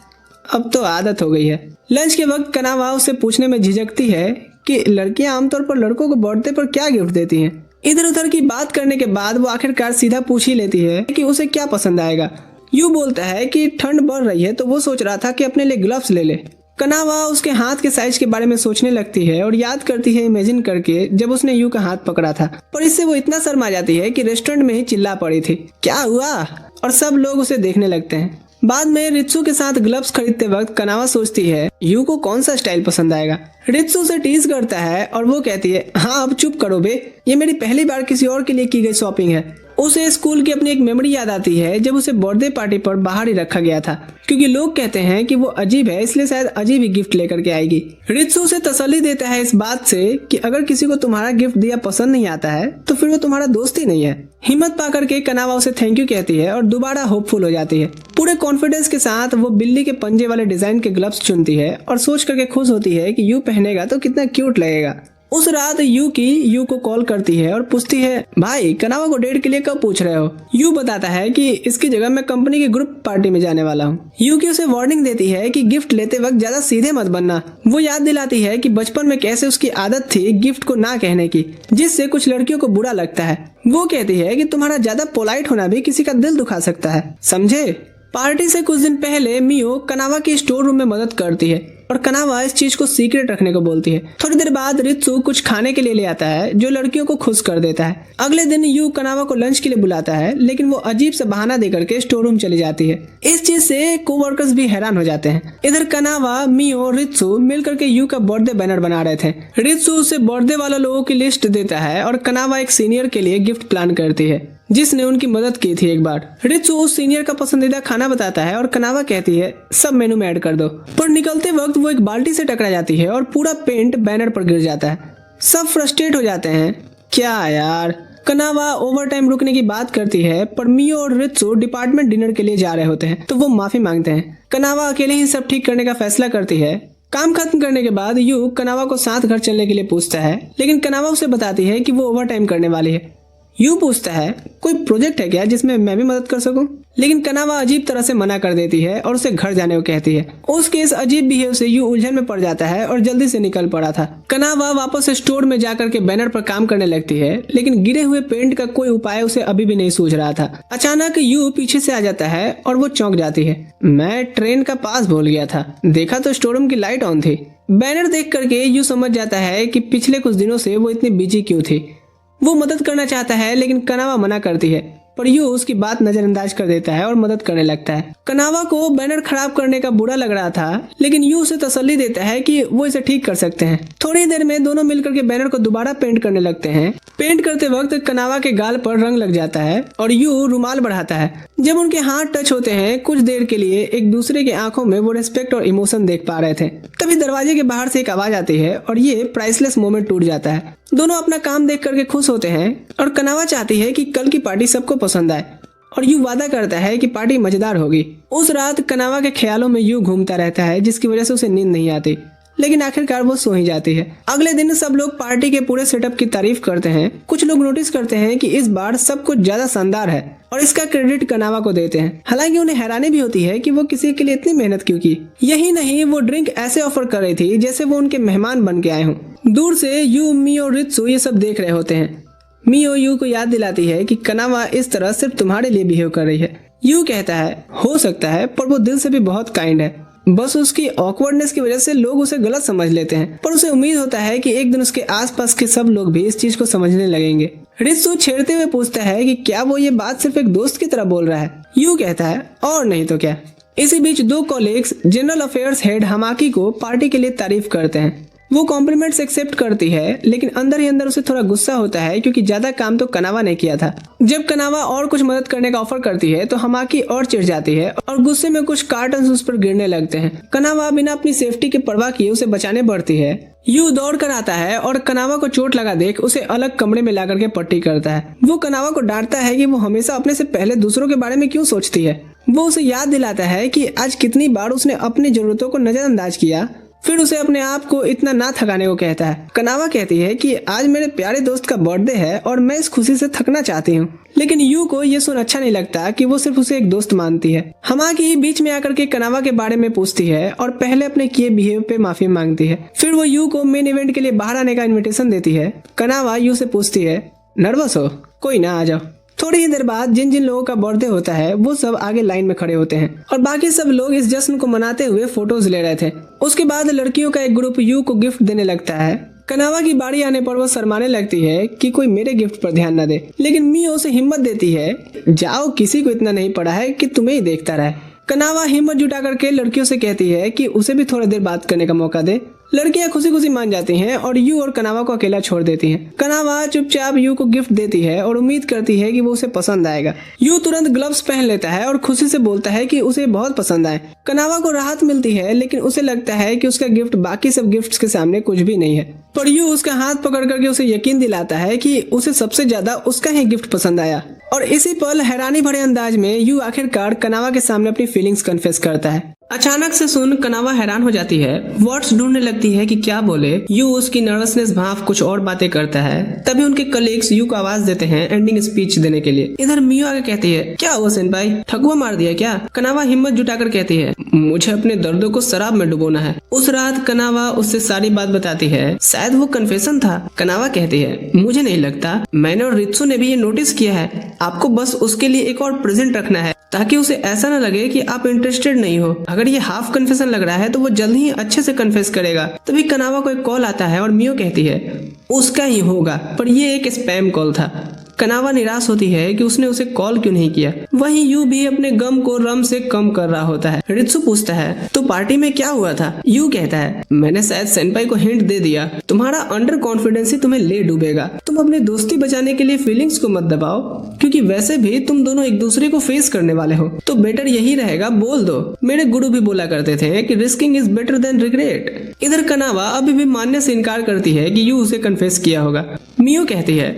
Speaker 5: अब तो आदत हो गई है। लंच के वक्त कनावा उसे पूछने में झिझकती है कि लड़कियां आमतौर पर लड़कों को बर्थडे पर क्या गिफ्ट देती हैं। इधर उधर की बात करने के बाद वो आखिरकार सीधा पूछ ही लेती है कि उसे क्या पसंद आएगा। यू बोलता है कि ठंड बढ़ रही है तो वो सोच रहा था कि अपने लिए ग्लव्स ले ले। कनावा उसके हाथ के साइज के बारे में सोचने लगती है और याद करती है इमेजिन करके जब उसने यू का हाथ पकड़ा था, पर इससे वो इतना शर्मा जाती है कि रेस्टोरेंट में ही चिल्ला पड़ी थी, क्या हुआ, और सब लोग उसे देखने लगते हैं। बाद में रित्सु के साथ ग्लव्स खरीदते वक्त कनावा सोचती है यू को कौन सा स्टाइल पसंद आएगा। रित्सु से टीज करता है और वो कहती है हाँ अब चुप करो बे, ये मेरी पहली बार किसी और के लिए की गई शॉपिंग है। उसे स्कूल की अपनी एक मेमोरी याद आती है जब उसे बर्थडे पार्टी पर बाहर ही रखा गया था, क्योंकि लोग कहते हैं कि वो अजीब है इसलिए शायद अजीब ही गिफ्ट लेकर के आएगी। रित्सु उसे तसल्ली देता है इस बात से कि अगर किसी को तुम्हारा गिफ्ट दिया पसंद नहीं आता है तो फिर वो तुम्हारा दोस्त ही नहीं है। हिम्मत पाकर के कनावा उसे थैंक यू कहती है और दोबारा होपफुल हो जाती है। पूरे कॉन्फिडेंस के साथ वो बिल्ली के पंजे वाले डिजाइन के ग्लव्स चुनती है और सोच करके खुश होती है कि यू पहनेगा तो कितना क्यूट लगेगा। उस रात यू को कॉल करती है और पूछती है भाई कनावा को डेट के लिए कब पूछ रहे हो। यू बताता है कि इसकी जगह मैं कंपनी की ग्रुप पार्टी में जाने वाला हूँ। यू की उसे वार्निंग देती है कि गिफ्ट लेते वक्त ज्यादा सीधे मत बनना। वो याद दिलाती है कि बचपन में कैसे उसकी आदत थी गिफ्ट को ना कहने की, जिससे कुछ लड़कियों को बुरा लगता है। वो कहती है कि तुम्हारा ज्यादा पोलाइट होना भी किसी का दिल दुखा सकता है, समझे। पार्टी से कुछ दिन पहले मियो कनावा की स्टोर रूम में मदद करती है और कनावा इस चीज को सीक्रेट रखने को बोलती है। थोड़ी देर बाद रित्सु कुछ खाने के लिए ले आता है जो लड़कियों को खुश कर देता है। अगले दिन यू कनावा को लंच के लिए बुलाता है, लेकिन वो अजीब सा बहाना देकर के स्टोर रूम चली जाती है। इस चीज से कोवर्कर्स भी हैरान हो जाते हैं। इधर कनावा, मियो, रित्सु मिलकर के यू का बर्थडे बैनर बना रहे थे। रित्सु उसे बर्थडे वाला लोगों की लिस्ट देता है और कनावा एक सीनियर के लिए गिफ्ट प्लान करती है जिसने उनकी मदद की थी एक बार। रित्सु उस सीनियर का पसंदीदा खाना बताता है और कनावा कहती है सब मेनू में ऐड कर दो, पर निकलते वक्त वो एक बाल्टी से टकरा जाती है और पूरा पेंट बैनर पर गिर जाता है। सब फ्रस्ट्रेट हो जाते हैं, क्या यार। कनावा ओवर टाइम रुकने की बात करती है, पर मियो और रित्सु डिपार्टमेंट डिनर के लिए जा रहे होते हैं तो वो माफी मांगते हैं। कनावा अकेले ही सब ठीक करने का फैसला करती है। काम खत्म करने के बाद यू कनावा को साथ घर चलने के लिए पूछता है, लेकिन कनावा उसे बताती है कि वो ओवर टाइम करने वाली है। यू पूछता है कोई प्रोजेक्ट है क्या जिसमें मैं भी मदद कर सकूं, लेकिन कनावा अजीब तरह से मना कर देती है और उसे घर जाने को कहती है। उसके इस अजीब बिहेव से यू उलझन में पड़ जाता है और जल्दी से निकल पड़ा था। कनावा वापस स्टोर में जाकर के बैनर पर काम करने लगती है, लेकिन गिरे हुए पेंट का कोई उपाय उसे अभी भी नहीं सूझ रहा था। अचानक यू पीछे से आ जाता है और वो चौंक जाती है। मैं ट्रेन का पास भूल गया था, देखा तो स्टोर रूम की लाइट ऑन थी। बैनर देख करके यू समझ जाता है कि पिछले कुछ दिनों से वो इतनी बिजी क्यों थी। वो मदद करना चाहता है, लेकिन कनावा मना करती है, पर यू उसकी बात नजरअंदाज कर देता है और मदद करने लगता है। कनावा को बैनर खराब करने का बुरा लग रहा था, लेकिन यू उसे तसल्ली देता है कि वो इसे ठीक कर सकते हैं। थोड़ी देर में दोनों मिलकर के बैनर को दोबारा पेंट करने लगते हैं। पेंट करते वक्त कनावा के गाल पर रंग लग जाता है और यू रुमाल बढ़ाता है। जब उनके हाथ टच होते हैं कुछ देर के लिए एक दूसरे की आंखों में वो रिस्पेक्ट और इमोशन देख पा रहे थे। तभी दरवाजे के बाहर से एक आवाज आती है और ये प्राइसलेस मोमेंट टूट जाता है। दोनों अपना काम देख करके खुश होते हैं और कनावा चाहती है कि कल की पार्टी सबको पसंद आए और यू वादा करता है कि पार्टी मजेदार होगी। उस रात कनावा के ख्यालों में यू घूमता रहता है, जिसकी वजह से उसे नींद नहीं आती, लेकिन आखिरकार वो सो ही जाती है। अगले दिन सब लोग पार्टी के पूरे सेटअप की तारीफ करते हैं। कुछ लोग नोटिस करते हैं कि इस बार सब कुछ ज्यादा शानदार है और इसका क्रेडिट कनावा को देते हैं। हालांकि उन्हें हैरानी भी होती है कि वो किसी के लिए इतनी मेहनत क्यों की। यही नहीं, वो ड्रिंक ऐसे ऑफर कर रही थी जैसे वो उनके मेहमान बन के आए हों। दूर से यू, मियो और रित्सु ये सब देख रहे होते हैं। मियो यू को याद दिलाती है कि कनावा इस तरह सिर्फ तुम्हारे लिए बिहेव कर रही है। यू कहता है हो सकता है, पर वो दिल से भी बहुत काइंड है, बस उसकी ऑकवर्डनेस की वजह से लोग उसे गलत समझ लेते हैं। पर उसे उम्मीद होता है कि एक दिन उसके आसपास के सब लोग भी इस चीज को समझने लगेंगे। रित्सु छेड़ते हुए पूछता है कि क्या वो ये बात सिर्फ एक दोस्त की तरह बोल रहा है। यू कहता है और नहीं तो क्या। इसी बीच दो कॉलीग्स जनरल अफेयर्स हेड हमाकी को पार्टी के लिए तारीफ करते हैं। वो कॉम्प्लीमेंट्स एक्सेप्ट करती है, लेकिन अंदर ही अंदर उसे थोड़ा गुस्सा होता है क्योंकि ज्यादा काम तो कनावा ने किया था। जब कनावा और कुछ मदद करने का ऑफर करती है तो हमाकी और चिढ़ जाती है और गुस्से में कुछ कार्टन्स उस पर गिरने लगते हैं। कनावा बिना अपनी सेफ्टी की परवाह किए उसे बचाने बढ़ती है। यू दौड़ कर आता है और कनावा को चोट लगा देख उसे अलग कमरे में ला करके पट्टी करता है। वो कनावा को डांटता है कि वो हमेशा अपने से पहले दूसरों के बारे में क्यों सोचती है। वो उसे याद दिलाता है कि आज कितनी बार उसने अपनी जरूरतों को नजरअंदाज किया, फिर उसे अपने आप को इतना ना थकाने को कहता है। कनावा कहती है कि आज मेरे प्यारे दोस्त का बर्थडे है और मैं इस खुशी से थकना चाहती हूँ, लेकिन यू को ये सुन अच्छा नहीं लगता कि वो सिर्फ उसे एक दोस्त मानती है। हमाकी बीच में आकर के कनावा के बारे में पूछती है और पहले अपने किए बिहेव पे माफी मांगती है। फिर वो यू को मेन इवेंट के लिए बाहर आने का इन्विटेशन देती है। कनावा यू से पूछती है नर्वस हो? कोई ना, आ जाओ। थोड़ी ही देर बाद जिन जिन लोगों का बर्थडे होता है वो सब आगे लाइन में खड़े होते हैं और बाकी सब लोग इस जश्न को मनाते हुए फोटोज ले रहे थे। उसके बाद लड़कियों का एक ग्रुप यू को गिफ्ट देने लगता है। कनावा की बारी आने पर वो शर्माने लगती है कि कोई मेरे गिफ्ट पर ध्यान न दे, लेकिन मियो उसे हिम्मत देती है, जाओ, किसी को इतना नहीं पड़ा है कि तुम्हें ही देखता रहे। कनावा हिम्मत जुटा करके लड़कियों से कहती है कि उसे भी थोड़ी देर बात करने का मौका दे। लड़कियां खुशी खुशी मान जाती हैं और यू और कनावा को अकेला छोड़ देती हैं। कनावा चुपचाप यू को गिफ्ट देती है और उम्मीद करती है कि वो उसे पसंद आएगा। यू तुरंत ग्लव्स पहन लेता है और खुशी से बोलता है कि उसे बहुत पसंद आए। कनावा को राहत मिलती है, लेकिन उसे लगता है कि उसका गिफ्ट बाकी सब गिफ्ट्स के सामने कुछ भी नहीं है। पर यू उसका हाथ पकड़ करके उसे यकीन दिलाता है कि उसे सबसे ज्यादा उसका ही गिफ्ट पसंद आया। और इसी पल हैरानी भरे अंदाज में यू आखिरकार कनावा के सामने अपनी फीलिंग्स कन्फेस करता है। अचानक से सुन कनावा हैरान हो जाती है, वर्ड्स ढूंढने लगती है कि क्या बोले। यू उसकी नर्वसनेस भाव कुछ और बातें करता है। तभी उनके कलीग्स यू को आवाज देते हैं एंडिंग स्पीच देने के लिए। इधर मियो आगे कहती है, क्या हुआ सेनपाई, ठगुआ मार दिया क्या? कनावा हिम्मत जुटाकर कहती है, मुझे अपने दर्दों को शराब में डुबोना है। उस रात कनावा उससे सारी बात बताती है, शायद वो कन्फेशन था। कनावा कहती है, मुझे नहीं लगता, मैंने और रित्सु ने भी ये नोटिस किया है। आपको बस उसके लिए एक और प्रेजेंट रखना है ताकि उसे ऐसा न लगे कि आप इंटरेस्टेड नहीं हो। अगर ये हाफ कन्फेशन लग रहा है तो वो जल्द ही अच्छे से कन्फेस करेगा। तभी कनावा को एक कॉल आता है और मियो कहती है, उसका ही होगा, पर ये एक स्पैम कॉल था। कनावा निराश होती है कि उसने उसे कॉल क्यों नहीं किया। वहीं यू भी अपने गम को रम से कम कर रहा होता है। रित्सु पूछता है, तो पार्टी में क्या हुआ था? यू कहता है, मैंने शायद सेनपाई को हिंट दे दिया, तुम्हारा अंडर कॉन्फिडेंस तुम्हें ले डूबेगा। तुम अपनी दोस्ती बचाने के लिए फीलिंग्स को मत दबाओ, क्योंकि वैसे भी तुम दोनों एक दूसरे को फेस करने वाले हो, तो बेटर यही रहेगा बोल दो। मेरे गुरु भी बोला करते थे कि risking is better than regret. इधर कनावा अभी भी मानने से इनकार करती है कि यू उसे कन्फेस किया होगा। मियो कहती है,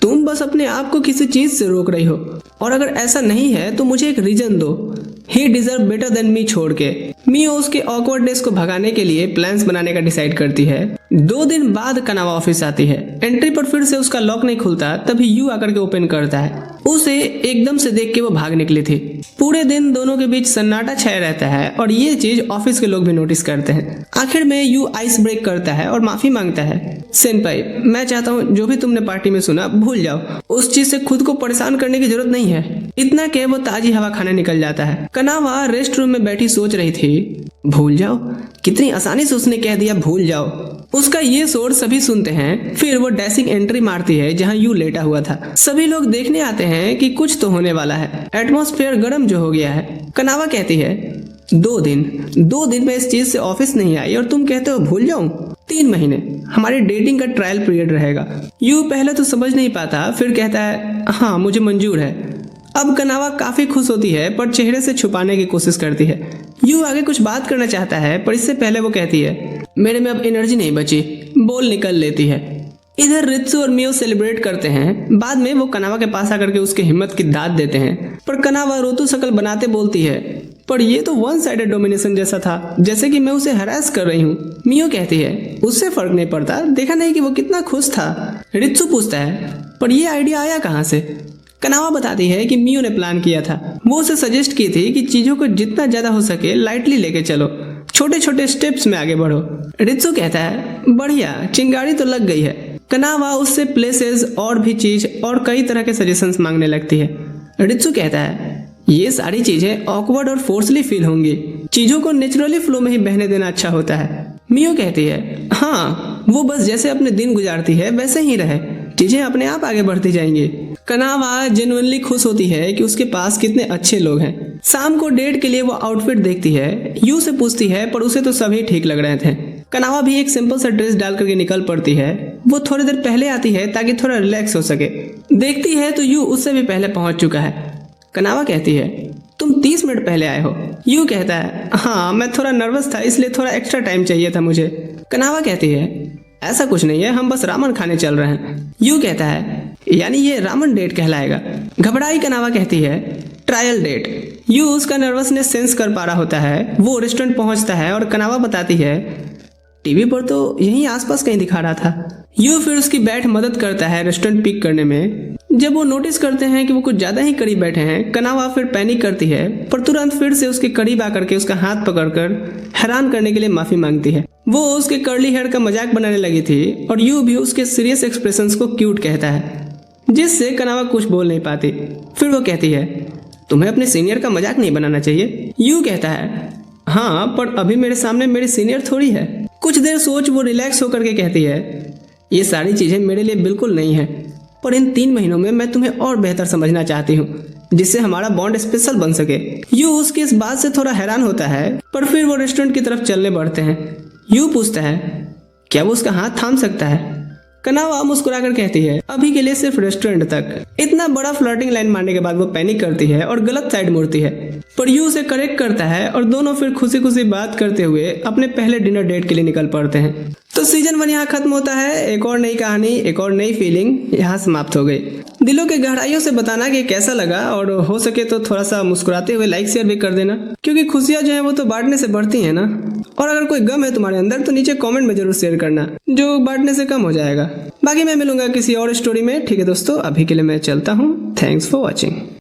Speaker 5: तुम बस अपने आप को किसी चीज से रोक रही हो, और अगर ऐसा नहीं है तो मुझे एक रीजन दो। He deserve better than me छोड़ के मियो उसके ऑकवर्डनेस को भगाने के लिए प्लान्स बनाने का डिसाइड करती है। 2 दिन बाद कनावा ऑफिस आती है। एंट्री पर फिर से उसका लॉक नहीं खुलता, तभी यू आकर के ओपन करता है। उसे एकदम से देख के वो भाग निकली थी। पूरे दिन दोनों के बीच सन्नाटा छाया रहता है और ये चीज ऑफिस के लोग भी नोटिस करते हैं। आखिर में यू आइस ब्रेक करता है और माफी मांगता है, सेनपाई मैं चाहता हूँ जो भी तुमने पार्टी में सुना भूल जाओ, उस चीज से खुद को परेशान करने की जरूरत नहीं है। इतना के वो ताजी हवा खाने निकल जाता है। कनावा रेस्ट रूम में बैठी सोच रही थी, भूल जाओ, कितनी आसानी से उसने कह दिया भूल जाओ। उसका ये शोर सभी सुनते हैं। फिर वो डैशिंग एंट्री मारती है जहाँ यू लेटा हुआ था। सभी लोग देखने आते हैं कि कुछ तो होने वाला है। एटमॉस्फेयर गर्म जो हो गया है। कनावा कहती है, 2 दिन में इस चीज से ऑफिस नहीं आई और तुम कहते हो भूल जाऊं? 3 महीने हमारी डेटिंग का ट्रायल पीरियड रहेगा। यू पहले तो समझ नहीं पाता, फिर कहता है, हाँ मुझे मंजूर है। अब कनावा काफी खुश होती है पर चेहरे से छुपाने की कोशिश करती है। यू आगे कुछ बात करना चाहता है पर इससे पहले वो कहती है, मेरे में अब एनर्जी नहीं बची, बोल निकल लेती है। इधर रित्सु और मियो सेलिब्रेट करते हैं। बाद में वो कनावा के पास आकर के उसके हिम्मत की दाद देते हैं, पर कनावा रोतू शकल बनाते बोलती है, पर ये तो वन साइडेड डोमिनेशन जैसा था, जैसे कि मैं उसे हरास कर रही हूँ। मियो कहती है, उससे फर्क नहीं पड़ता, देखा नहीं कि वो कितना खुश था। रित्सु पूछता है, पर ये आइडिया आया कहाँ से? कनावा बताती है कि मियो ने प्लान किया था। वो उसे सजेस्ट की थी कि चीजों को जितना ज्यादा हो सके लाइटली लेके चलो, छोटे छोटे स्टेप्स में आगे बढ़ो। रित्सु कहता है, बढ़िया, चिंगारी तो लग गई है। कनावा उससे प्लेसेस और भी चीज और कई तरह के सजेशंस मांगने लगती है। रित्सु कहता है, ये सारी चीजें ऑकवर्ड और फोर्सली फील होंगी, चीजों को नेचुरली फ्लो में ही बहने देना अच्छा होता है। मियो कहती है, हाँ वो बस जैसे अपने दिन गुजारती है वैसे ही रहे, चीजें अपने आप आगे बढ़ती जाएंगी। कनावा जेन्युइनली खुश होती है कि उसके पास कितने अच्छे लोग हैं। शाम को डेट के लिए वो आउटफिट देखती है। यू से पूछती है पर उसे तो सभी ठीक लग रहे थे। कनावा भी एक सिंपल सा ड्रेस डाल करके निकल पड़ती है। वो थोड़ी देर पहले आती है ताकि थोड़ा रिलैक्स हो सके। देखती है तो यू उससे भी पहले पहुंच चुका है। कनावा कहती है, तुम 30 मिनट पहले आए हो। यू कहता है, हाँ मैं थोड़ा नर्वस था इसलिए थोड़ा एक्स्ट्रा टाइम चाहिए था मुझे। कनावा कहती है, ऐसा कुछ नहीं है, हम बस रामन खाने चल रहे हैं। यू कहता है, यानी ये रामन डेट कहलाएगा। घबराई कनावा कहती है, ट्रायल डेट। यू उसका नर्वसनेस सेंस कर पा रहा होता है। वो रेस्टोरेंट पहुंचता है और कनावा बताती है, टीवी पर तो यहीं आसपास कहीं दिखा रहा था। यू फिर उसकी बैठ मदद करता है रेस्टोरेंट पिक करने में। जब वो नोटिस करते हैं कि वो कुछ ज्यादा ही करीब बैठे हैं, कनावा फिर पैनिक करती है, पर तुरंत फिर से उसके करीब आकर के उसका हाथ पकड़कर हैरान करने के लिए माफी मांगती है। वो उसके कर्ली हेयर का मजाक बनाने लगी थी और यू भी उसके सीरियस एक्सप्रेशंस को क्यूट कहता है। जिससे कनावा कुछ बोल नहीं पाती। फिर वो कहती है, तुम्हें अपने सीनियर का मजाक नहीं बनाना चाहिए। यू कहता है, हाँ पर अभी मेरे सामने मेरी सीनियर थोड़ी है। कुछ देर सोच वो रिलैक्स होकर के कहती है, ये सारी चीजें मेरे लिए बिल्कुल नहीं है, पर इन 3 महीनों में मैं तुम्हें और बेहतर समझना चाहती हूँ, जिससे हमारा बॉन्ड स्पेशल बन सके। यू उसकी इस बात से थोड़ा हैरान होता है, पर फिर वो रेस्टोरेंट की तरफ चलने बढ़ते हैं। यू पूछता है, क्या वो उसका हाथ थाम सकता है? कनावा मुस्कुराकर कहती है, अभी के लिए सिर्फ रेस्टोरेंट तक। इतना बड़ा फ्लर्टिंग लाइन मारने के बाद वो पैनिक करती है और गलत साइड मुड़ती है, पर यू उसे करेक्ट करता है और दोनों फिर खुशी खुशी बात करते हुए अपने पहले डिनर डेट के लिए निकल पड़ते हैं। तो सीजन 1 यहाँ खत्म होता है। एक और नई कहानी, एक और नई फीलिंग यहाँ समाप्त हो गई। दिलों के गहराइयों से बताना कि कैसा लगा, और हो सके तो थोड़ा सा मुस्कुराते हुए लाइक शेयर भी कर देना, क्योंकि खुशियां जो है वो तो बांटने से बढ़ती हैं ना। और अगर कोई गम है तुम्हारे अंदर तो नीचे कमेंट में जरूर शेयर करना, जो बांटने से कम हो जाएगा। बाकी मैं मिलूंगा किसी और स्टोरी में। ठीक है दोस्तों, अभी के लिए मैं चलता हूँ। Thanks for watching.